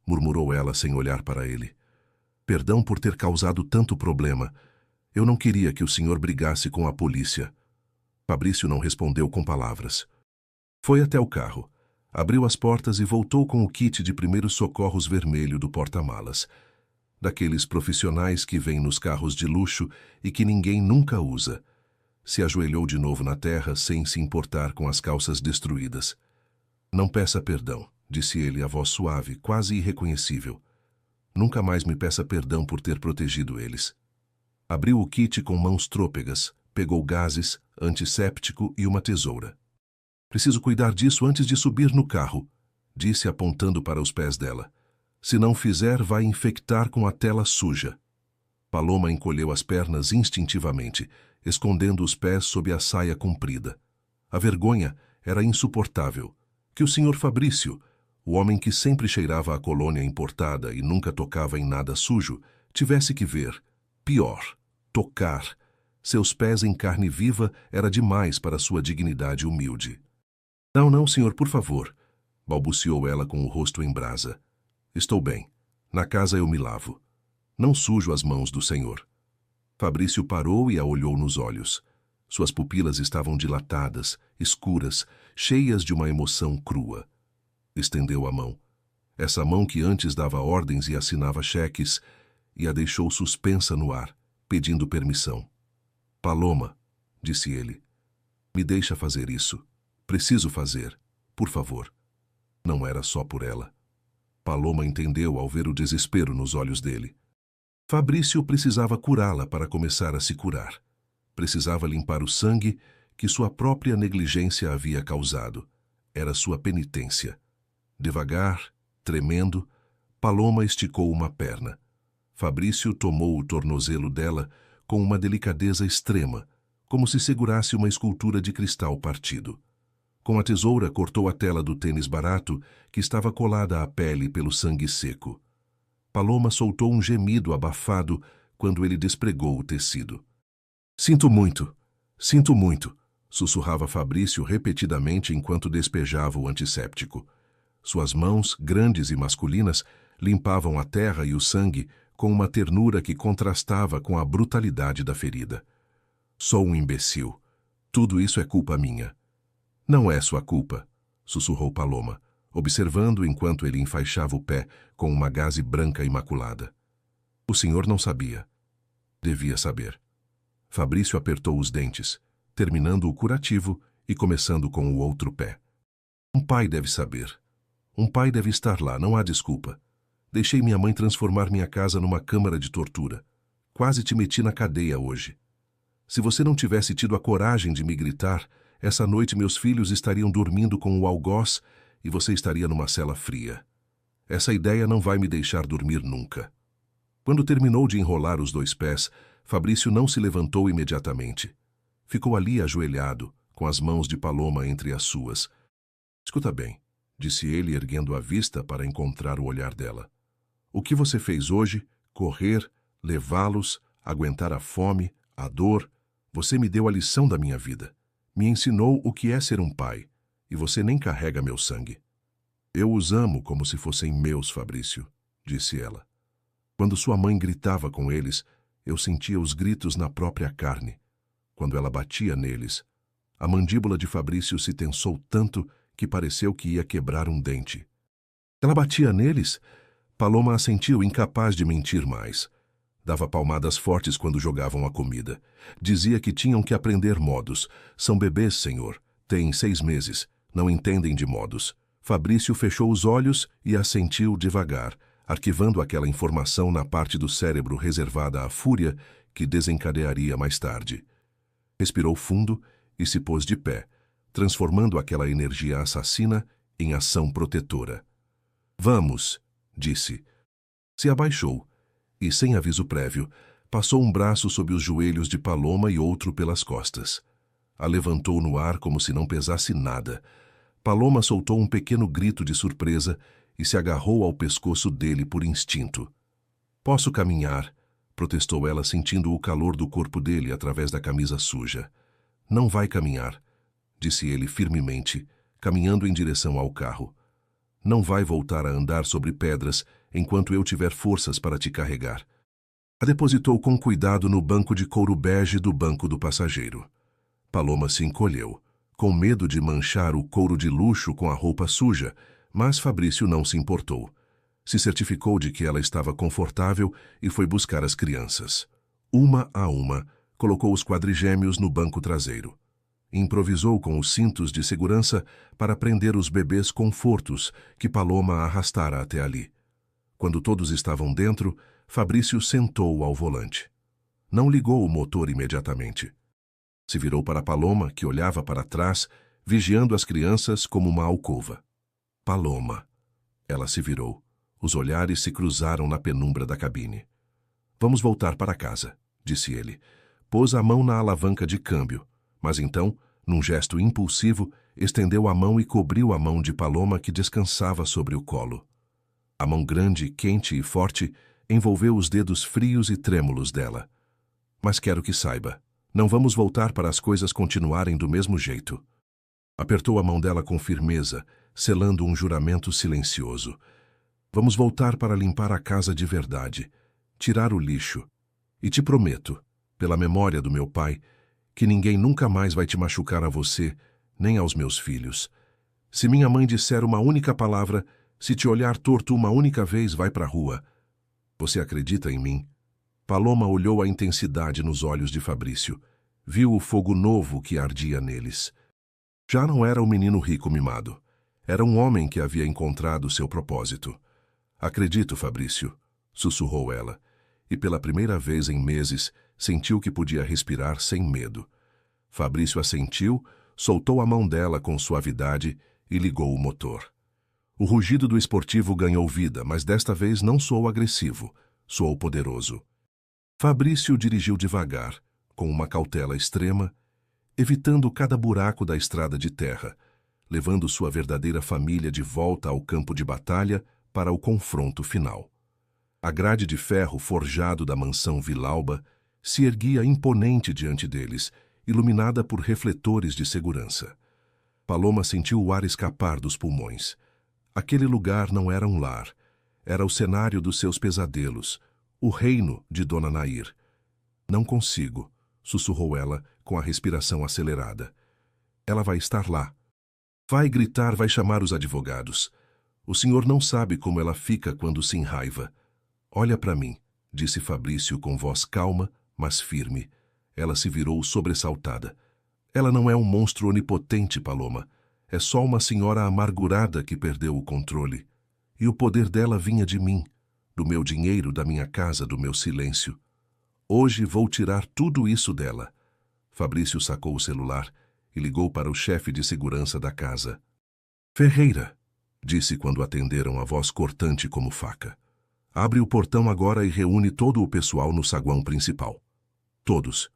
murmurou ela sem olhar para ele. Perdão por ter causado tanto problema. Eu não queria que o senhor brigasse com a polícia. Fabrício não respondeu com palavras. Foi até o carro, abriu as portas e voltou com o kit de primeiros socorros vermelho do porta-malas. Daqueles profissionais que vêm nos carros de luxo e que ninguém nunca usa. Se ajoelhou de novo na terra sem se importar com as calças destruídas. Não peça perdão, disse ele, a voz suave, quase irreconhecível. Nunca mais me peça perdão por ter protegido eles. Abriu o kit com mãos trôpegas, pegou gases, antisséptico e uma tesoura. Preciso cuidar disso antes de subir no carro, disse apontando para os pés dela. Se não fizer, vai infectar com a tela suja. Paloma encolheu as pernas instintivamente, escondendo os pés sob a saia comprida. A vergonha era insuportável. Que o senhor Fabrício, o homem que sempre cheirava a colônia importada e nunca tocava em nada sujo, tivesse que ver. Pior, tocar. Seus pés em carne viva era demais para sua dignidade humilde. Não, senhor, por favor, balbuciou ela com o rosto em brasa. Estou bem. Na casa eu me lavo. Não sujo as mãos do senhor. Fabrício parou e a olhou nos olhos. Suas pupilas estavam dilatadas, escuras, cheias de uma emoção crua. Estendeu a mão. Essa mão que antes dava ordens e assinava cheques, e a deixou suspensa no ar, pedindo permissão. Paloma, disse ele, me deixa fazer isso. Preciso fazer, por favor. Não era só por ela. Paloma entendeu ao ver o desespero nos olhos dele. Fabrício precisava curá-la para começar a se curar. Precisava limpar o sangue que sua própria negligência havia causado. Era sua penitência. Devagar, tremendo, Paloma esticou uma perna. Fabrício tomou o tornozelo dela com uma delicadeza extrema, como se segurasse uma escultura de cristal partido. Com a tesoura, cortou a tela do tênis barato que estava colada à pele pelo sangue seco. Paloma soltou um gemido abafado quando ele despregou o tecido. Sinto muito, sussurrava Fabrício repetidamente enquanto despejava o antisséptico. Suas mãos, grandes e masculinas, limpavam a terra e o sangue com uma ternura que contrastava com a brutalidade da ferida. Sou um imbecil. Tudo isso é culpa minha. Não é sua culpa, sussurrou Paloma, observando enquanto ele enfaixava o pé com uma gaze branca imaculada. O senhor não sabia. Devia saber. Fabrício apertou os dentes, terminando o curativo e começando com o outro pé. Um pai deve saber. Um pai deve estar lá, não há desculpa. Deixei minha mãe transformar minha casa numa câmara de tortura. Quase te meti na cadeia hoje. Se você não tivesse tido a coragem de me gritar, essa noite meus filhos estariam dormindo com o algoz e você estaria numa cela fria. Essa ideia não vai me deixar dormir nunca. Quando terminou de enrolar os 2 pés, Fabrício não se levantou imediatamente. Ficou ali ajoelhado, com as mãos de Paloma entre as suas. Escuta bem, disse ele erguendo a vista para encontrar o olhar dela. O que você fez hoje, correr, levá-los, aguentar a fome, a dor, você me deu a lição da minha vida. Me ensinou o que é ser um pai, e você nem carrega meu sangue. Eu os amo como se fossem meus, Fabrício, disse ela. Quando sua mãe gritava com eles, eu sentia os gritos na própria carne. Quando ela batia neles, a mandíbula de Fabrício se tensou tanto que pareceu que ia quebrar um dente. Ela batia neles? Paloma assentiu, incapaz de mentir mais. Dava palmadas fortes quando jogavam a comida. Dizia que tinham que aprender modos. São bebês, senhor. Têm 6 meses. Não entendem de modos. Fabrício fechou os olhos e assentiu devagar, arquivando aquela informação na parte do cérebro reservada à fúria que desencadearia mais tarde. Respirou fundo e se pôs de pé, transformando aquela energia assassina em ação protetora. Vamos, disse. Se abaixou e, sem aviso prévio, passou um braço sob os joelhos de Paloma e outro pelas costas. A levantou no ar como se não pesasse nada. Paloma soltou um pequeno grito de surpresa e se agarrou ao pescoço dele por instinto. Posso caminhar, protestou ela sentindo o calor do corpo dele através da camisa suja. Não vai caminhar, disse ele firmemente, caminhando em direção ao carro. Não vai voltar a andar sobre pedras enquanto eu tiver forças para te carregar. A depositou com cuidado no banco de couro bege do banco do passageiro. Paloma se encolheu, com medo de manchar o couro de luxo com a roupa suja, mas Fabrício não se importou. Se certificou de que ela estava confortável e foi buscar as crianças. Uma a uma, colocou os quadrigêmeos no banco traseiro. Improvisou com os cintos de segurança para prender os bebês confortos que Paloma arrastara até ali. Quando todos estavam dentro, Fabrício sentou ao volante. Não ligou o motor imediatamente. Se virou para Paloma, que olhava para trás, vigiando as crianças como uma alcova. Paloma. Ela se virou. Os olhares se cruzaram na penumbra da cabine. Vamos voltar para casa, disse ele. Pôs a mão na alavanca de câmbio, mas então, num gesto impulsivo, estendeu a mão e cobriu a mão de Paloma que descansava sobre o colo. A mão grande, quente e forte envolveu os dedos frios e trêmulos dela. Mas quero que saiba, não vamos voltar para as coisas continuarem do mesmo jeito. Apertou a mão dela com firmeza, selando um juramento silencioso. Vamos voltar para limpar a casa de verdade, tirar o lixo. E te prometo, pela memória do meu pai, que ninguém nunca mais vai te machucar a você, nem aos meus filhos. Se minha mãe disser uma única palavra, se te olhar torto uma única vez, vai para a rua. Você acredita em mim? Paloma olhou a intensidade nos olhos de Fabrício. Viu o fogo novo que ardia neles. Já não era o menino rico mimado. Era um homem que havia encontrado seu propósito. Acredito, Fabrício, sussurrou ela, e pela primeira vez em meses sentiu que podia respirar sem medo. Fabrício assentiu, soltou a mão dela com suavidade e ligou o motor. O rugido do esportivo ganhou vida, mas desta vez não soou agressivo, soou poderoso. Fabrício dirigiu devagar, com uma cautela extrema, evitando cada buraco da estrada de terra, levando sua verdadeira família de volta ao campo de batalha para o confronto final. A grade de ferro forjado da mansão Vilauba se erguia imponente diante deles, iluminada por refletores de segurança. Paloma sentiu o ar escapar dos pulmões. Aquele lugar não era um lar. Era o cenário dos seus pesadelos, o reino de Dona Nair. Não consigo, sussurrou ela com a respiração acelerada. Ela vai estar lá. Vai gritar, vai chamar os advogados. O senhor não sabe como ela fica quando se enraiva. Olha para mim, disse Fabrício com voz calma, mas firme. Ela se virou sobressaltada. Ela não é um monstro onipotente, Paloma. É só uma senhora amargurada que perdeu o controle. E o poder dela vinha de mim, do meu dinheiro, da minha casa, do meu silêncio. Hoje vou tirar tudo isso dela. Fabrício sacou o celular e ligou para o chefe de segurança da casa. Ferreira, disse quando atenderam a voz cortante como faca. Abre o portão agora e reúne todo o pessoal no saguão principal. Todos.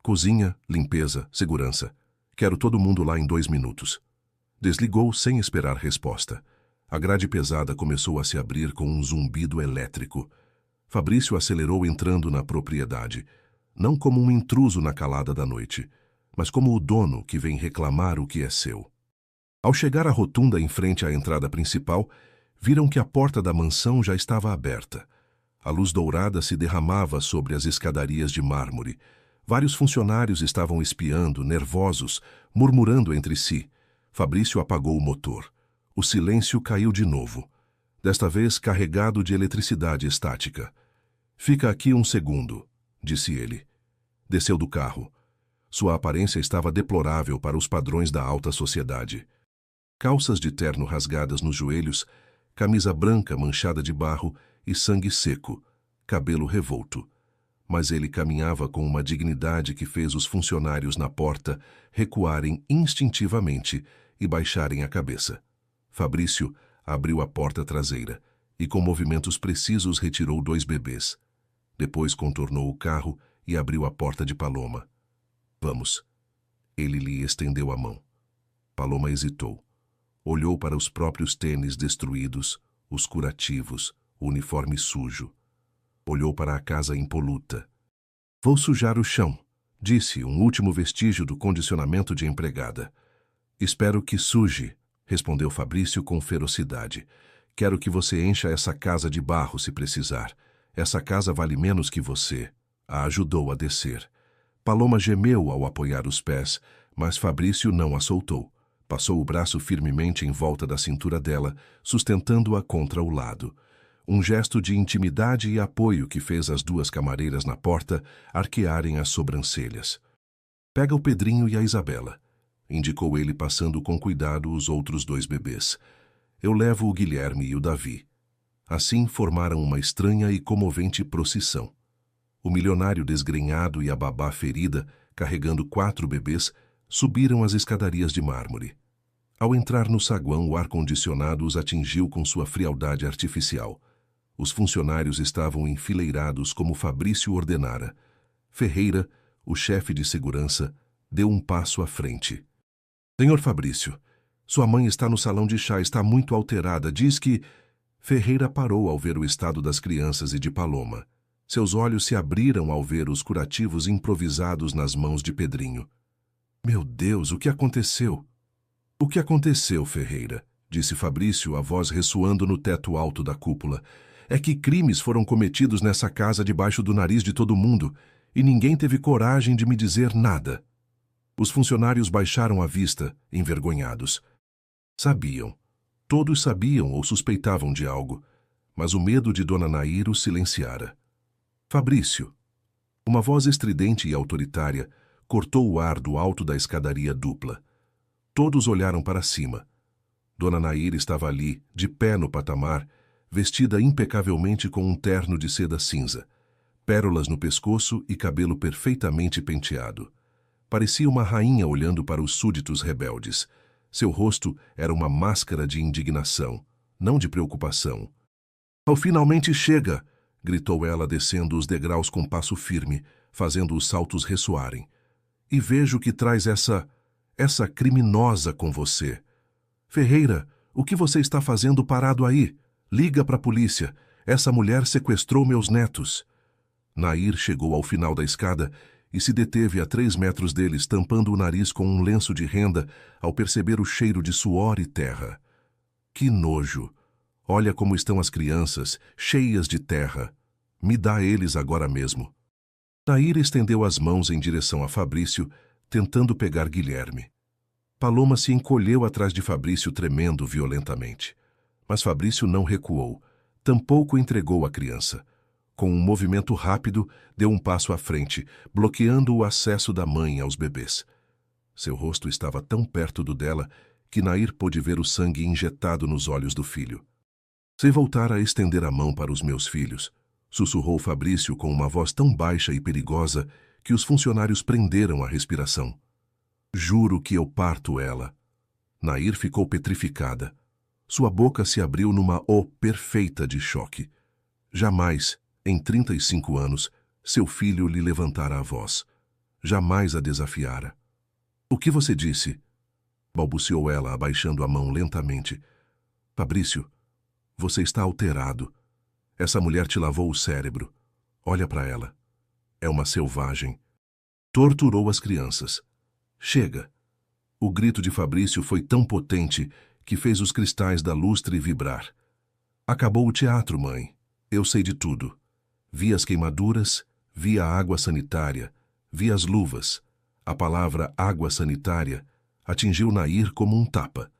Cozinha, limpeza, segurança. Quero todo mundo lá em 2 minutos. Desligou sem esperar resposta. A grade pesada começou a se abrir com um zumbido elétrico. Fabrício acelerou entrando na propriedade, não como um intruso na calada da noite, mas como o dono que vem reclamar o que é seu. Ao chegar à rotunda em frente à entrada principal, viram que a porta da mansão já estava aberta. A luz dourada se derramava sobre as escadarias de mármore. Vários funcionários estavam espiando, nervosos, murmurando entre si. Fabrício apagou o motor. O silêncio caiu de novo, desta vez carregado de eletricidade estática. Fica aqui 1 segundo, disse ele. Desceu do carro. Sua aparência estava deplorável para os padrões da alta sociedade. Calças de terno rasgadas nos joelhos, camisa branca manchada de barro e sangue seco, cabelo revolto. Mas ele caminhava com uma dignidade que fez os funcionários na porta recuarem instintivamente e baixarem a cabeça. Fabrício abriu a porta traseira e, com movimentos precisos, retirou 2 bebês. Depois contornou o carro e abriu a porta de Paloma. Vamos. Ele lhe estendeu a mão. Paloma hesitou. Olhou para os próprios tênis destruídos, os curativos, o uniforme sujo. Olhou para a casa impoluta. Vou sujar o chão, disse, um último vestígio do condicionamento de empregada. Espero que suje, respondeu Fabrício com ferocidade. Quero que você encha essa casa de barro se precisar. Essa casa vale menos que você. A ajudou a descer. Paloma gemeu ao apoiar os pés, mas Fabrício não a soltou. Passou o braço firmemente em volta da cintura dela, sustentando-a contra o lado. Um gesto de intimidade e apoio que fez as 2 camareiras na porta arquearem as sobrancelhas. Pega o Pedrinho e a Isabela, indicou ele passando com cuidado os outros 2 bebês. Eu levo o Guilherme e o Davi. Assim formaram uma estranha e comovente procissão. O milionário desgrenhado e a babá ferida, carregando 4 bebês, subiram as escadarias de mármore. Ao entrar no saguão, o ar-condicionado os atingiu com sua frialdade artificial. Os funcionários estavam enfileirados como Fabrício ordenara. Ferreira, o chefe de segurança, deu um passo à frente. Senhor Fabrício, sua mãe está no salão de chá, está muito alterada. Diz que... Ferreira parou ao ver o estado das crianças e de Paloma. Seus olhos se abriram ao ver os curativos improvisados nas mãos de Pedrinho. Meu Deus, o que aconteceu? O que aconteceu, Ferreira? Disse Fabrício, a voz ressoando no teto alto da cúpula. É que crimes foram cometidos nessa casa debaixo do nariz de todo mundo, e ninguém teve coragem de me dizer nada. Os funcionários baixaram a vista, envergonhados. Sabiam. Todos sabiam ou suspeitavam de algo, mas o medo de Dona Nair os silenciara. Fabrício. Uma voz estridente e autoritária cortou o ar do alto da escadaria dupla. Todos olharam para cima. Dona Nair estava ali, de pé no patamar, vestida impecavelmente com um terno de seda cinza, pérolas no pescoço e cabelo perfeitamente penteado. Parecia uma rainha olhando para os súditos rebeldes. Seu rosto era uma máscara de indignação, não de preocupação. "Oh, finalmente chega!" gritou ela descendo os degraus com passo firme, fazendo os saltos ressoarem. "E vejo que traz essa criminosa com você. Ferreira, o que você está fazendo parado aí? Liga para a polícia. Essa mulher sequestrou meus netos. Nair chegou ao final da escada e se deteve a 3 metros deles, tampando o nariz com um lenço de renda ao perceber o cheiro de suor e terra. Que nojo! Olha como estão as crianças, cheias de terra. Me dá eles agora mesmo. Nair estendeu as mãos em direção a Fabrício, tentando pegar Guilherme. Paloma se encolheu atrás de Fabrício, tremendo violentamente. Mas Fabrício não recuou, tampouco entregou a criança. Com um movimento rápido, deu um passo à frente, bloqueando o acesso da mãe aos bebês. Seu rosto estava tão perto do dela que Nair pôde ver o sangue injetado nos olhos do filho. Se voltar a estender a mão para os meus filhos, sussurrou Fabrício com uma voz tão baixa e perigosa que os funcionários prenderam a respiração. Juro que eu parto ela. Nair ficou petrificada. Sua boca se abriu numa O perfeita de choque. Jamais, em 35 anos, seu filho lhe levantara a voz. Jamais a desafiara. O que você disse? Balbuciou ela, abaixando a mão lentamente. Fabrício, você está alterado. Essa mulher te lavou o cérebro. Olha para ela. É uma selvagem. Torturou as crianças. Chega. O grito de Fabrício foi tão potente que fez os cristais da lustre vibrar. Acabou o teatro, mãe. Eu sei de tudo. Vi as queimaduras, vi a água sanitária, vi as luvas. A palavra água sanitária atingiu Nair como um tapa.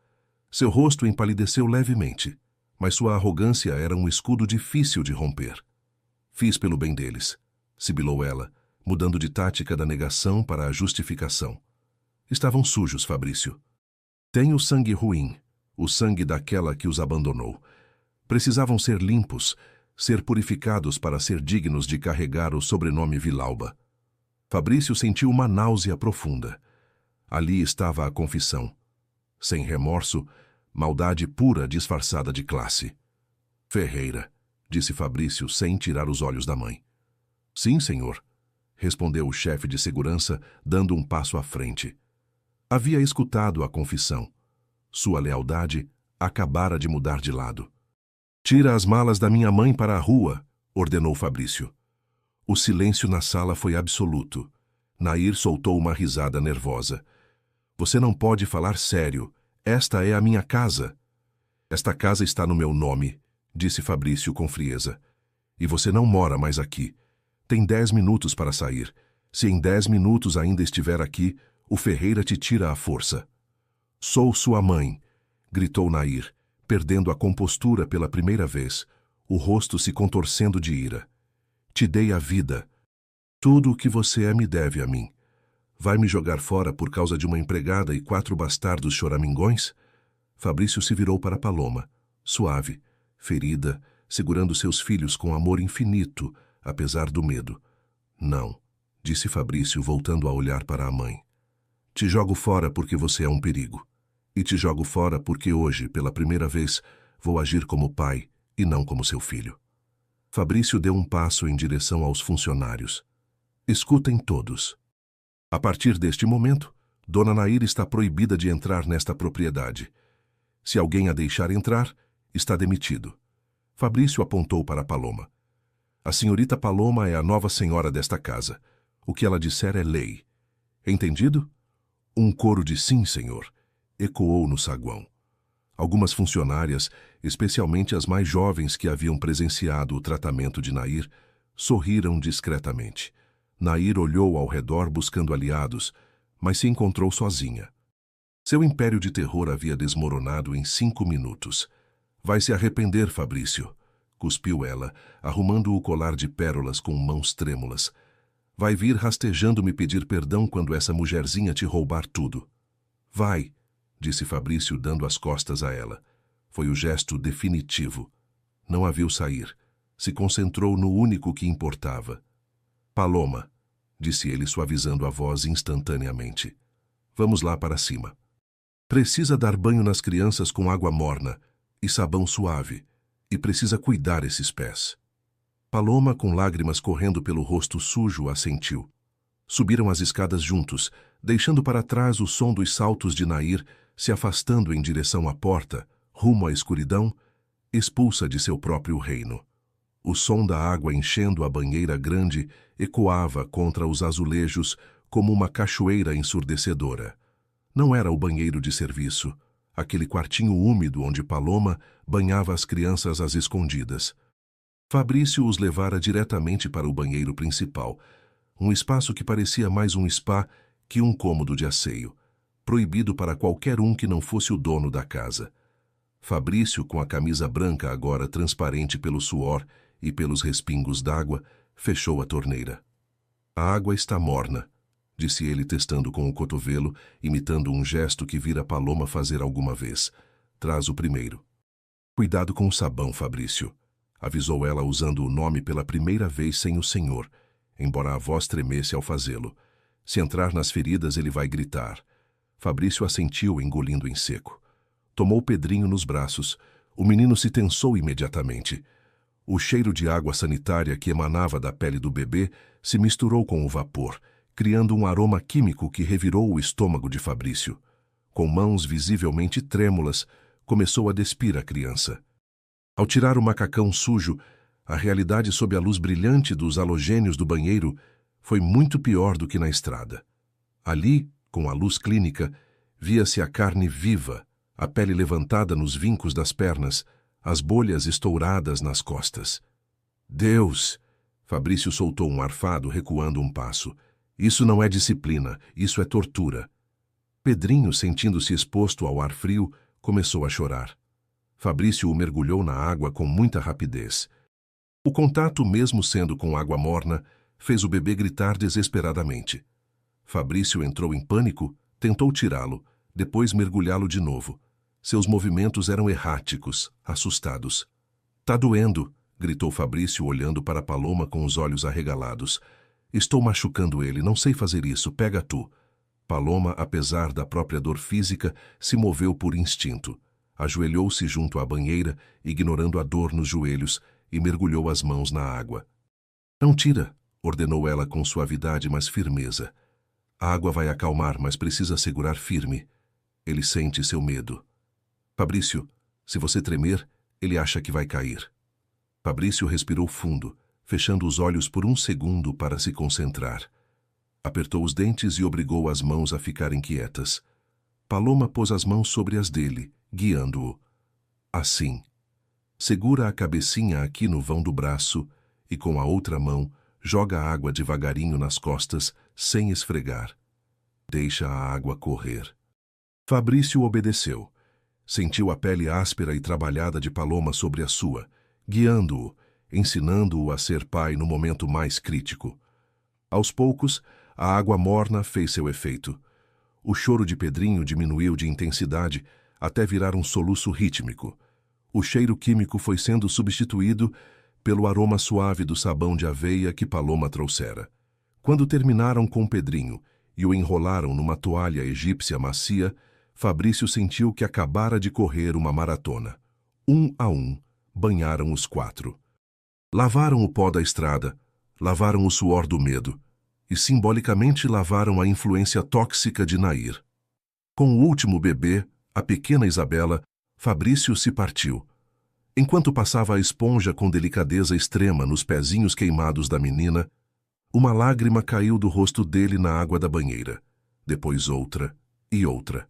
Seu rosto empalideceu levemente, mas sua arrogância era um escudo difícil de romper. Fiz pelo bem deles, sibilou ela, mudando de tática da negação para a justificação. Estavam sujos, Fabrício. Tenho sangue ruim, o sangue daquela que os abandonou. Precisavam ser limpos, ser purificados para ser dignos de carregar o sobrenome Vilauba. Fabrício sentiu uma náusea profunda. Ali estava a confissão. Sem remorso, maldade pura disfarçada de classe. Ferreira, disse Fabrício sem tirar os olhos da mãe. Sim, senhor, respondeu o chefe de segurança, dando um passo à frente. Havia escutado a confissão. Sua lealdade acabara de mudar de lado. Tira as malas da minha mãe para a rua, ordenou Fabrício. O silêncio na sala foi absoluto. Nair soltou uma risada nervosa. Você não pode falar sério. Esta é a minha casa. Esta casa está no meu nome, disse Fabrício com frieza. E você não mora mais aqui. Tem 10 minutos para sair. Se em 10 minutos ainda estiver aqui, o Ferreira te tira à força. Sou sua mãe, gritou Nair, perdendo a compostura pela primeira vez, o rosto se contorcendo de ira. Te dei a vida. Tudo o que você é me deve a mim. Vai me jogar fora por causa de uma empregada e 4 bastardos choramingões? Fabrício se virou para Paloma, suave, ferida, segurando seus filhos com amor infinito, apesar do medo. Não, disse Fabrício, voltando a olhar para a mãe. Te jogo fora porque você é um perigo. E te jogo fora porque hoje, pela primeira vez, vou agir como pai e não como seu filho. Fabrício deu um passo em direção aos funcionários. Escutem todos. A partir deste momento, Dona Nair está proibida de entrar nesta propriedade. Se alguém a deixar entrar, está demitido. Fabrício apontou para Paloma. A senhorita Paloma é a nova senhora desta casa. O que ela disser é lei. Entendido? Um coro de sim, senhor, ecoou no saguão. Algumas funcionárias, especialmente as mais jovens que haviam presenciado o tratamento de Nair, sorriram discretamente. Nair olhou ao redor buscando aliados, mas se encontrou sozinha. Seu império de terror havia desmoronado em 5 minutos. Vai se arrepender, Fabrício, cuspiu ela, arrumando o colar de pérolas com mãos trêmulas. Vai vir rastejando me pedir perdão quando essa mulherzinha te roubar tudo. Vai, disse Fabrício, dando as costas a ela. Foi o gesto definitivo. Não a viu sair. Se concentrou no único que importava. Paloma, disse ele, suavizando a voz instantaneamente. Vamos lá para cima. Precisa dar banho nas crianças com água morna e sabão suave, e precisa cuidar esses pés. Paloma, com lágrimas correndo pelo rosto sujo, assentiu. Subiram as escadas juntos, deixando para trás o som dos saltos de Nair, se afastando em direção à porta, rumo à escuridão, expulsa de seu próprio reino. O som da água enchendo a banheira grande ecoava contra os azulejos como uma cachoeira ensurdecedora. Não era o banheiro de serviço, aquele quartinho úmido onde Paloma banhava as crianças às escondidas. Fabrício os levara diretamente para o banheiro principal, um espaço que parecia mais um spa que um cômodo de asseio, proibido para qualquer um que não fosse o dono da casa. Fabrício, com a camisa branca agora transparente pelo suor e pelos respingos d'água, fechou a torneira. A água está morna, disse ele testando com o cotovelo, imitando um gesto que vira Paloma fazer alguma vez. Traz o primeiro. Cuidado com o sabão, Fabrício, avisou ela usando o nome pela primeira vez sem o senhor, embora a voz tremesse ao fazê-lo. Se entrar nas feridas, ele vai gritar. Fabrício assentiu, engolindo em seco. Tomou Pedrinho nos braços. O menino se tensou imediatamente. O cheiro de água sanitária que emanava da pele do bebê se misturou com o vapor, criando um aroma químico que revirou o estômago de Fabrício. Com mãos visivelmente trêmulas, começou a despir a criança. Ao tirar o macacão sujo, a realidade sob a luz brilhante dos halogênios do banheiro foi muito pior do que na estrada. Ali, com a luz clínica, via-se a carne viva, a pele levantada nos vincos das pernas, as bolhas estouradas nas costas. Deus! Fabrício soltou um arfado, recuando um passo. Isso não é disciplina, isso é tortura. Pedrinho, sentindo-se exposto ao ar frio, começou a chorar. Fabrício o mergulhou na água com muita rapidez. O contato, mesmo sendo com água morna, fez o bebê gritar desesperadamente. Fabrício entrou em pânico, tentou tirá-lo, depois mergulhá-lo de novo. Seus movimentos eram erráticos, assustados. Tá doendo, gritou Fabrício olhando para Paloma com os olhos arregalados. Estou machucando ele, não sei fazer isso, pega tu. Paloma, apesar da própria dor física, se moveu por instinto. Ajoelhou-se junto à banheira, ignorando a dor nos joelhos, e mergulhou as mãos na água. Não tira, ordenou ela com suavidade, mas firmeza. A água vai acalmar, mas precisa segurar firme. Ele sente seu medo. Fabrício, se você tremer, ele acha que vai cair. Fabrício respirou fundo, fechando os olhos por um segundo para se concentrar. Apertou os dentes e obrigou as mãos a ficarem quietas. Paloma pôs as mãos sobre as dele, guiando-o. Assim. Segura a cabecinha aqui no vão do braço e, com a outra mão, joga a água devagarinho nas costas, sem esfregar. Deixa a água correr. Fabrício obedeceu. Sentiu a pele áspera e trabalhada de Paloma sobre a sua, guiando-o, ensinando-o a ser pai no momento mais crítico. Aos poucos, a água morna fez seu efeito. O choro de Pedrinho diminuiu de intensidade até virar um soluço rítmico. O cheiro químico foi sendo substituído pelo aroma suave do sabão de aveia que Paloma trouxera. Quando terminaram com Pedrinho e o enrolaram numa toalha egípcia macia, Fabrício sentiu que acabara de correr uma maratona. Um a um, banharam os 4. Lavaram o pó da estrada, lavaram o suor do medo e simbolicamente lavaram a influência tóxica de Nair. Com o último bebê, a pequena Isabela, Fabrício se partiu. Enquanto passava a esponja com delicadeza extrema nos pezinhos queimados da menina, uma lágrima caiu do rosto dele na água da banheira. Depois outra e outra.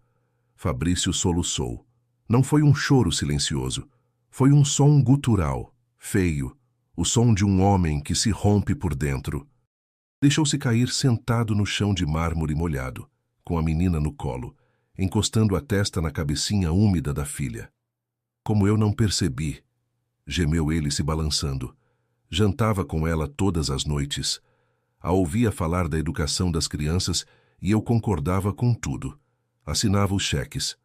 Fabrício soluçou. Não foi um choro silencioso. Foi um som gutural, feio, o som de um homem que se rompe por dentro. Deixou-se cair sentado no chão de mármore molhado, com a menina no colo, encostando a testa na cabecinha úmida da filha. Como eu não percebi, gemeu ele se balançando. Jantava com ela todas as noites. A ouvia falar da educação das crianças e eu concordava com tudo. Assinava os cheques.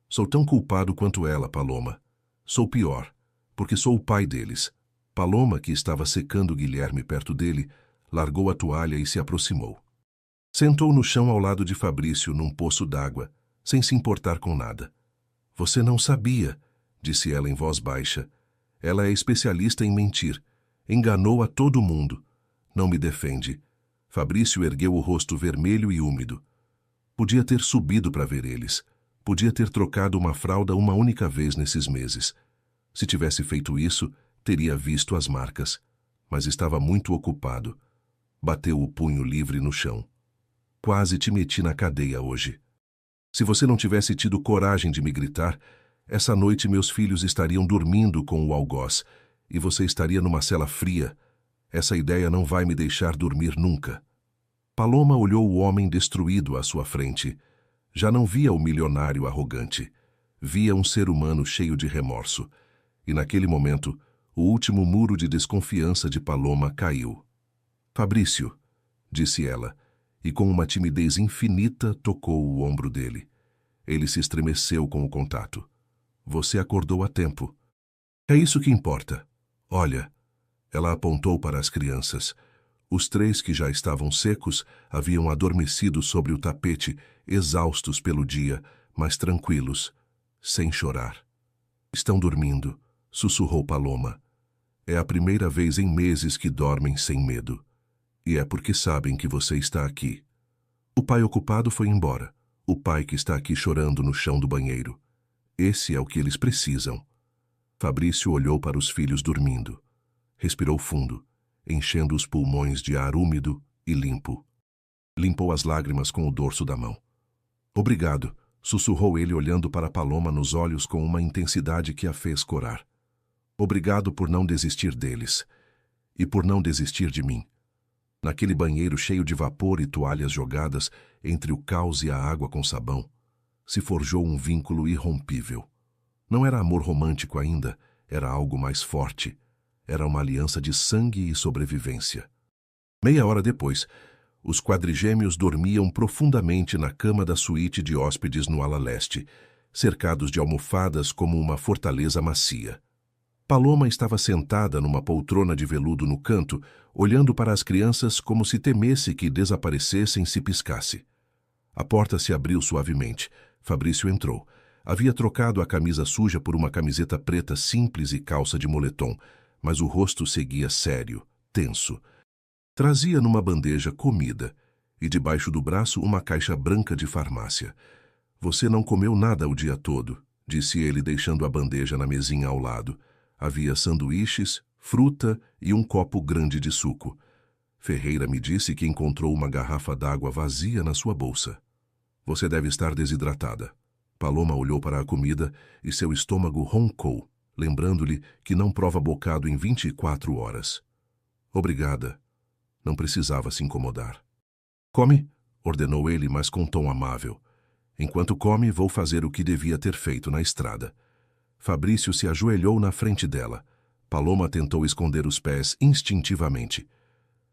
Sou tão culpado quanto ela, Paloma. Sou pior, porque sou o pai deles. Paloma, que estava secando Guilherme perto dele, largou a toalha e se aproximou. Sentou no chão ao lado de Fabrício, num poço d'água, sem se importar com nada. Você não sabia, disse ela em voz baixa. Ela é especialista em mentir. Enganou a todo mundo. Não me defende. Fabrício ergueu o rosto vermelho e úmido. Podia ter subido para ver eles. Podia ter trocado uma fralda uma única vez nesses meses. Se tivesse feito isso, teria visto as marcas, mas estava muito ocupado. Bateu o punho livre no chão. Quase te meti na cadeia hoje. Se você não tivesse tido coragem de me gritar, essa noite meus filhos estariam dormindo com o algoz e você estaria numa cela fria. Essa ideia não vai me deixar dormir nunca. Paloma olhou o homem destruído à sua frente. Já não via o milionário arrogante. Via um ser humano cheio de remorso. E naquele momento, o último muro de desconfiança de Paloma caiu. Fabrício, disse ela, e com uma timidez infinita tocou o ombro dele. Ele se estremeceu com o contato. Você acordou a tempo. É isso que importa. Olha, ela apontou para as crianças. Os 3 que já estavam secos haviam adormecido sobre o tapete, exaustos pelo dia, mas tranquilos, sem chorar. Estão dormindo, sussurrou Paloma. É a primeira vez em meses que dormem sem medo. E é porque sabem que você está aqui. O pai ocupado foi embora. O pai que está aqui chorando no chão do banheiro. Esse é o que eles precisam. Fabrício olhou para os filhos dormindo. Respirou fundo, enchendo os pulmões de ar úmido e limpo. Limpou as lágrimas com o dorso da mão. Obrigado, sussurrou ele olhando para Paloma nos olhos com uma intensidade que a fez corar. Obrigado por não desistir deles. E por não desistir de mim. Naquele banheiro cheio de vapor e toalhas jogadas entre o caos e a água com sabão, se forjou um vínculo irrompível. Não era amor romântico ainda, era algo mais forte. Era uma aliança de sangue e sobrevivência. Meia hora depois, os quadrigêmeos dormiam profundamente na cama da suíte de hóspedes no ala leste, cercados de almofadas como uma fortaleza macia. Paloma estava sentada numa poltrona de veludo no canto, olhando para as crianças como se temesse que desaparecessem se piscasse. A porta se abriu suavemente. Fabrício entrou. Havia trocado a camisa suja por uma camiseta preta simples e calça de moletom, mas o rosto seguia sério, tenso. Trazia numa bandeja comida e debaixo do braço uma caixa branca de farmácia. Você não comeu nada o dia todo, disse ele deixando a bandeja na mesinha ao lado. Havia sanduíches, fruta e um copo grande de suco. Ferreira me disse que encontrou uma garrafa d'água vazia na sua bolsa. Você deve estar desidratada. Paloma olhou para a comida e seu estômago roncou, lembrando-lhe que não prova bocado em 24 horas. Obrigada. Não precisava se incomodar. Come, ordenou ele, mas com tom amável. Enquanto come, vou fazer o que devia ter feito na estrada. Fabrício se ajoelhou na frente dela. Paloma tentou esconder os pés instintivamente.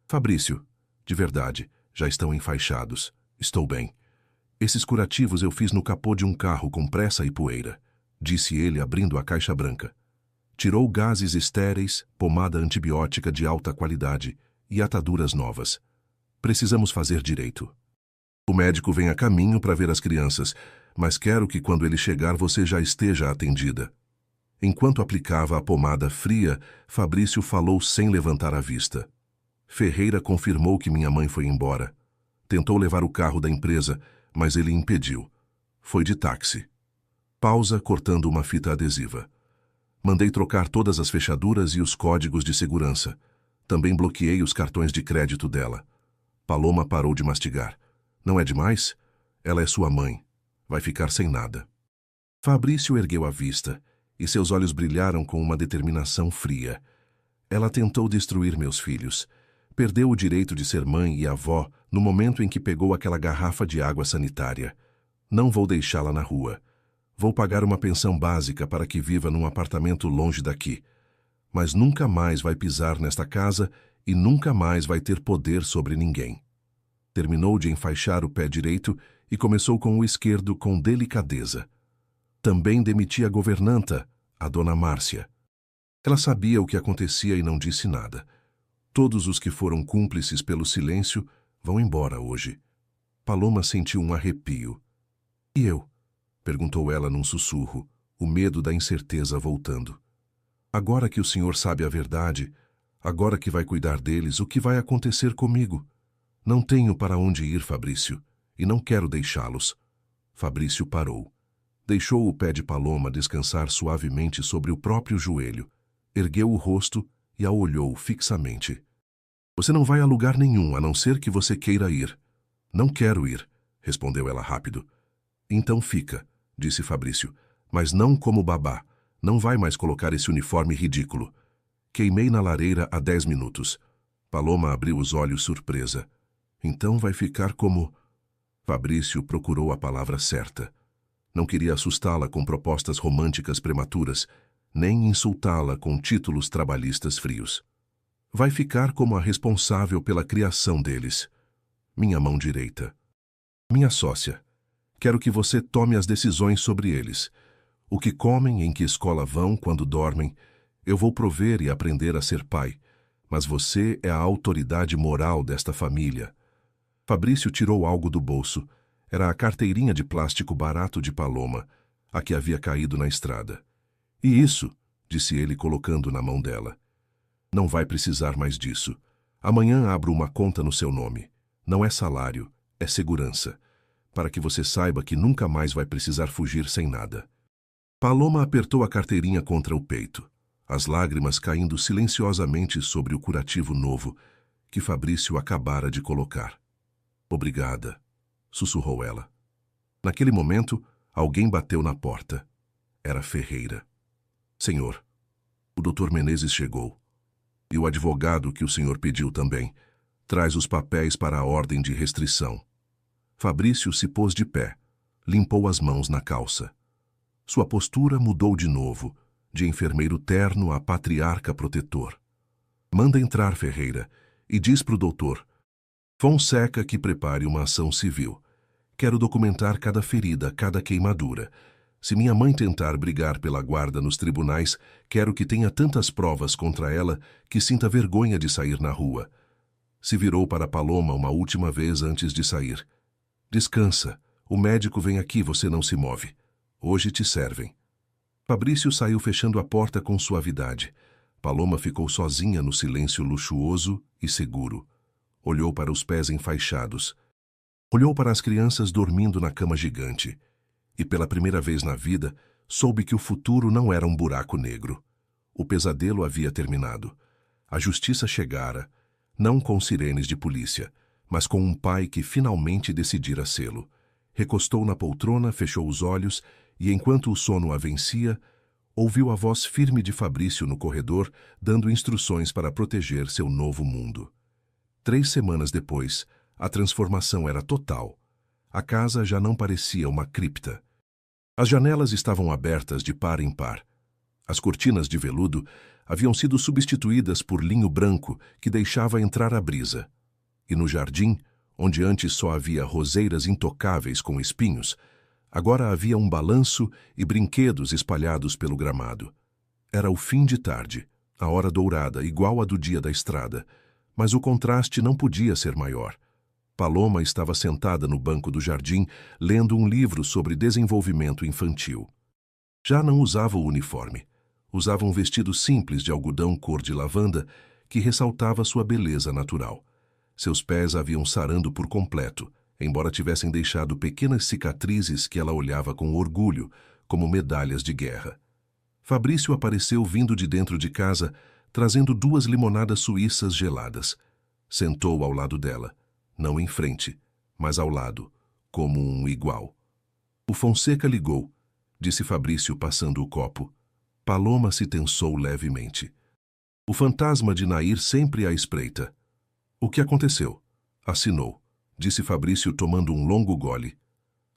Fabrício, de verdade, já estão enfaixados. Estou bem. Esses curativos eu fiz no capô de um carro com pressa e poeira, disse ele abrindo a caixa branca. Tirou gases estéreis, pomada antibiótica de alta qualidade e ataduras novas. Precisamos fazer direito. O médico vem a caminho para ver as crianças, mas quero que quando ele chegar você já esteja atendida. Enquanto aplicava a pomada fria, Fabrício falou sem levantar a vista. Ferreira confirmou que minha mãe foi embora. Tentou levar o carro da empresa, mas ele impediu. Foi de táxi. Pausa cortando uma fita adesiva. Mandei trocar todas as fechaduras e os códigos de segurança. Também bloqueei os cartões de crédito dela. Paloma parou de mastigar. Não é demais? Ela é sua mãe. Vai ficar sem nada. Fabrício ergueu a vista, e seus olhos brilharam com uma determinação fria. Ela tentou destruir meus filhos. Perdeu o direito de ser mãe e avó no momento em que pegou aquela garrafa de água sanitária. Não vou deixá-la na rua. Vou pagar uma pensão básica para que viva num apartamento longe daqui. Mas nunca mais vai pisar nesta casa e nunca mais vai ter poder sobre ninguém. Terminou de enfaixar o pé direito e começou com o esquerdo com delicadeza. Também demiti a governanta, a dona Márcia. Ela sabia o que acontecia e não disse nada. Todos os que foram cúmplices pelo silêncio vão embora hoje. Paloma sentiu um arrepio. E eu? Perguntou ela num sussurro, o medo da incerteza voltando. Agora que o senhor sabe a verdade, agora que vai cuidar deles, o que vai acontecer comigo? Não tenho para onde ir, Fabrício, e não quero deixá-los. Fabrício parou. Deixou o pé de Paloma descansar suavemente sobre o próprio joelho, ergueu o rosto e a olhou fixamente. Você não vai a lugar nenhum, a não ser que você queira ir. Não quero ir, respondeu ela rápido. Então fica, disse Fabrício, mas não como babá. Não vai mais colocar esse uniforme ridículo. Queimei na lareira há 10 minutos. Paloma abriu os olhos surpresa. Então vai ficar como... Fabrício procurou a palavra certa. Não queria assustá-la com propostas românticas prematuras, nem insultá-la com títulos trabalhistas frios. Vai ficar como a responsável pela criação deles. Minha mão direita. Minha sócia. Quero que você tome as decisões sobre eles. O que comem, em que escola vão, quando dormem. Eu vou prover e aprender a ser pai. Mas você é a autoridade moral desta família. Fabrício tirou algo do bolso. Era a carteirinha de plástico barato de Paloma, a que havia caído na estrada. E isso, disse ele colocando na mão dela. Não vai precisar mais disso. Amanhã abro uma conta no seu nome. Não é salário, é segurança. Para que você saiba que nunca mais vai precisar fugir sem nada. Paloma apertou a carteirinha contra o peito, as lágrimas caindo silenciosamente sobre o curativo novo que Fabrício acabara de colocar. Obrigada, sussurrou ela. Naquele momento, alguém bateu na porta. Era Ferreira. Senhor, o Dr. Menezes chegou. E o advogado que o senhor pediu também. Traz os papéis para a ordem de restrição. Fabrício se pôs de pé, limpou as mãos na calça. Sua postura mudou de novo, de enfermeiro terno a patriarca protetor. Manda entrar, Ferreira, e diz para o doutor Fonseca que prepare uma ação civil. Quero documentar cada ferida, cada queimadura. Se minha mãe tentar brigar pela guarda nos tribunais, quero que tenha tantas provas contra ela que sinta vergonha de sair na rua. Se virou para Paloma uma última vez antes de sair. Descansa. O médico vem aqui, você não se move. Hoje te servem. Fabrício saiu fechando a porta com suavidade. Paloma ficou sozinha no silêncio luxuoso e seguro. Olhou para os pés enfaixados. Olhou para as crianças dormindo na cama gigante. E pela primeira vez na vida, soube que o futuro não era um buraco negro. O pesadelo havia terminado. A justiça chegara, não com sirenes de polícia, mas com um pai que finalmente decidira sê-lo. Recostou na poltrona, fechou os olhos e, enquanto o sono a vencia, ouviu a voz firme de Fabrício no corredor, dando instruções para proteger seu novo mundo. 3 semanas depois, a transformação era total. A casa já não parecia uma cripta. As janelas estavam abertas de par em par. As cortinas de veludo haviam sido substituídas por linho branco que deixava entrar a brisa. E no jardim, onde antes só havia roseiras intocáveis com espinhos, agora havia um balanço e brinquedos espalhados pelo gramado. Era o fim de tarde, a hora dourada, igual à do dia da estrada, mas o contraste não podia ser maior. Paloma estava sentada no banco do jardim, lendo um livro sobre desenvolvimento infantil. Já não usava o uniforme. Usava um vestido simples de algodão cor de lavanda que ressaltava sua beleza natural. Seus pés haviam sarando por completo, embora tivessem deixado pequenas cicatrizes que ela olhava com orgulho, como medalhas de guerra. Fabrício apareceu vindo de dentro de casa, trazendo 2 limonadas suíças geladas. Sentou ao lado dela, não em frente, mas ao lado, como um igual. O Fonseca ligou, disse Fabrício passando o copo. Paloma se tensou levemente. O fantasma de Nair sempre à espreita. O que aconteceu? Assinou, disse Fabrício tomando um longo gole.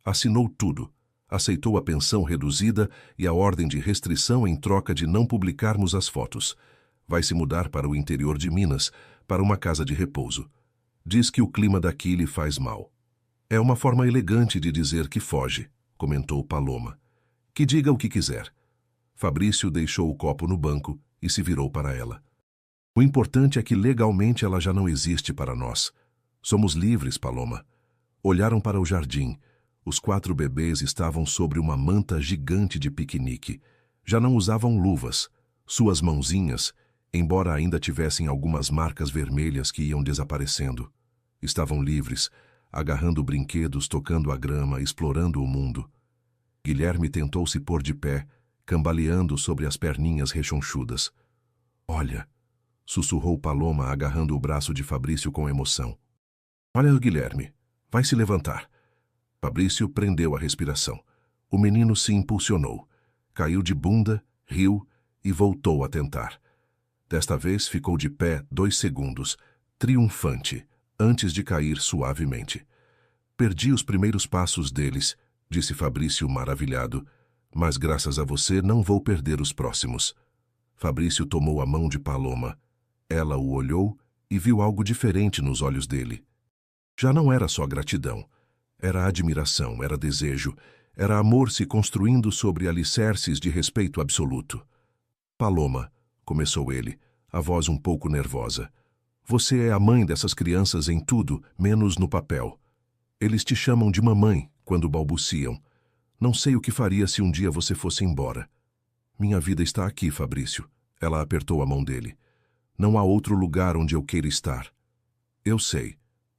Assinou tudo. Aceitou a pensão reduzida e a ordem de restrição em troca de não publicarmos as fotos. Vai se mudar para o interior de Minas, para uma casa de repouso. Diz que o clima daqui lhe faz mal. É uma forma elegante de dizer que foge, comentou Paloma. Que diga o que quiser. Fabrício deixou o copo no banco e se virou para ela. O importante é que legalmente ela já não existe para nós. Somos livres, Paloma. Olharam para o jardim. Os 4 bebês estavam sobre uma manta gigante de piquenique. Já não usavam luvas. Suas mãozinhas, embora ainda tivessem algumas marcas vermelhas que iam desaparecendo, estavam livres, agarrando brinquedos, tocando a grama, explorando o mundo. Guilherme tentou se pôr de pé, cambaleando sobre as perninhas rechonchudas. Olha, sussurrou Paloma, agarrando o braço de Fabrício com emoção. Olha, Guilherme, vai se levantar. Fabrício prendeu a respiração. O menino se impulsionou, caiu de bunda, riu e voltou a tentar. Desta vez ficou de pé 2 segundos, triunfante, antes de cair suavemente. Perdi os primeiros passos deles, disse Fabrício maravilhado, mas graças a você não vou perder os próximos. Fabrício tomou a mão de Paloma. Ela o olhou e viu algo diferente nos olhos dele. Já não era só gratidão. Era admiração, era desejo, era amor se construindo sobre alicerces de respeito absoluto. Paloma, começou ele, a voz um pouco nervosa. Você é a mãe dessas crianças em tudo, menos no papel. Eles te chamam de mamãe quando balbuciam. Não sei o que faria se um dia você fosse embora. Minha vida está aqui, Fabrício. Ela apertou a mão dele. Não há outro lugar onde eu queira estar. Eu sei,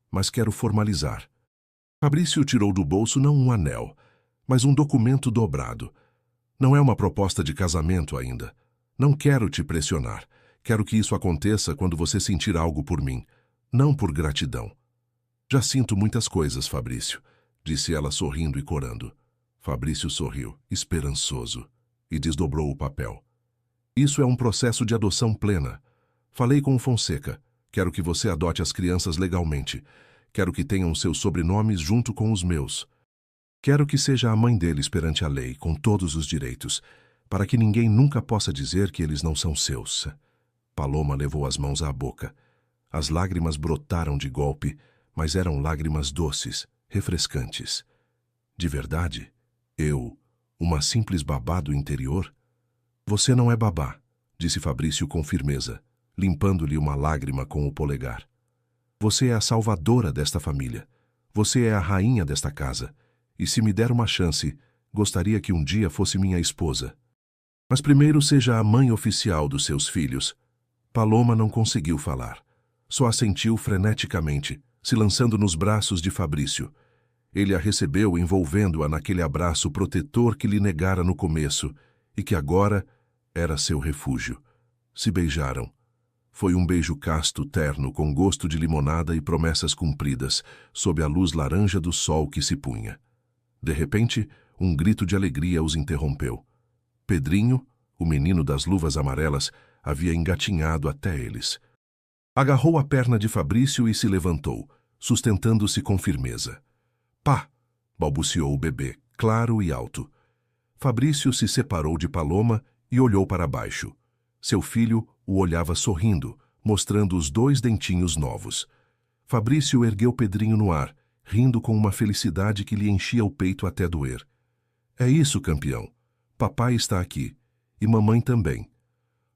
mas quero formalizar. Fabrício tirou do bolso não um anel, mas um documento dobrado. Não é uma proposta de casamento ainda. Não quero te pressionar. Quero que isso aconteça quando você sentir algo por mim, não por gratidão. Já sinto muitas coisas, Fabrício, disse ela sorrindo e corando. Fabrício sorriu, esperançoso, e desdobrou o papel. Isso é um processo de adoção plena. Falei com o Fonseca. Quero que você adote as crianças legalmente. Quero que tenham seus sobrenomes junto com os meus. Quero que seja a mãe deles perante a lei, com todos os direitos, para que ninguém nunca possa dizer que eles não são seus. Paloma levou as mãos à boca. As lágrimas brotaram de golpe, mas eram lágrimas doces, refrescantes. De verdade? Eu, uma simples babá do interior? Você não é babá, disse Fabrício com firmeza, limpando-lhe uma lágrima com o polegar. Você é a salvadora desta família. Você é a rainha desta casa. E se me der uma chance, gostaria que um dia fosse minha esposa. Mas primeiro seja a mãe oficial dos seus filhos. Paloma não conseguiu falar. Só assentiu freneticamente, se lançando nos braços de Fabrício. Ele a recebeu envolvendo-a naquele abraço protetor que lhe negara no começo e que agora era seu refúgio. Se beijaram. Foi um beijo casto, terno, com gosto de limonada e promessas cumpridas, sob a luz laranja do sol que se punha. De repente, um grito de alegria os interrompeu. Pedrinho, o menino das luvas amarelas, havia engatinhado até eles. Agarrou a perna de Fabrício e se levantou, sustentando-se com firmeza. Pá! Balbuciou o bebê, claro e alto. Fabrício se separou de Paloma e olhou para baixo. Seu filho o olhava sorrindo, mostrando os 2 dentinhos novos. Fabrício ergueu Pedrinho no ar, rindo com uma felicidade que lhe enchia o peito até doer. É isso, campeão. Papai está aqui. E mamãe também.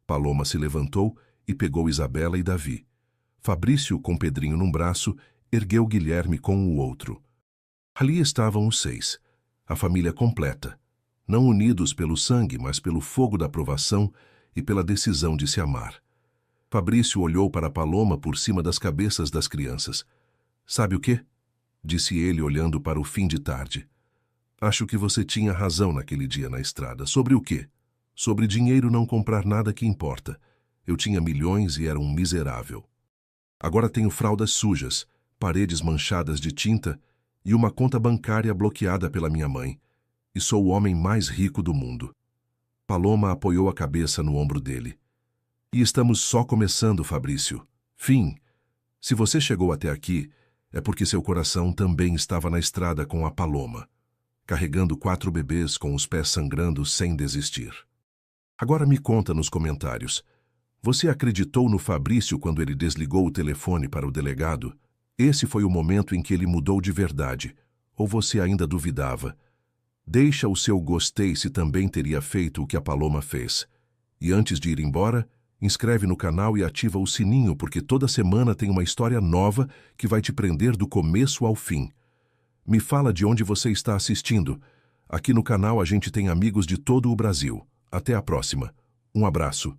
Paloma se levantou e pegou Isabela e Davi. Fabrício, com Pedrinho num braço, ergueu Guilherme com o outro. Ali estavam os 6, a família completa, não unidos pelo sangue, mas pelo fogo da provação e pela decisão de se amar. Fabrício olhou para Paloma por cima das cabeças das crianças. Sabe o quê? Disse ele olhando para o fim de tarde. Acho que você tinha razão naquele dia na estrada. Sobre o quê? Sobre dinheiro não comprar nada que importa. Eu tinha milhões e era um miserável. Agora tenho fraldas sujas, paredes manchadas de tinta e uma conta bancária bloqueada pela minha mãe. E sou o homem mais rico do mundo. Paloma apoiou a cabeça no ombro dele. E estamos só começando, Fabrício. Fim. Se você chegou até aqui, é porque seu coração também estava na estrada com a Paloma, carregando 4 bebês com os pés sangrando sem desistir. Agora me conta nos comentários. Você acreditou no Fabrício quando ele desligou o telefone para o delegado? Esse foi o momento em que ele mudou de verdade. Ou você ainda duvidava? Deixa o seu gostei se também teria feito o que a Paloma fez. E antes de ir embora, inscreve no canal e ativa o sininho, porque toda semana tem uma história nova que vai te prender do começo ao fim. Me fala de onde você está assistindo. Aqui no canal a gente tem amigos de todo o Brasil. Até a próxima. Um abraço.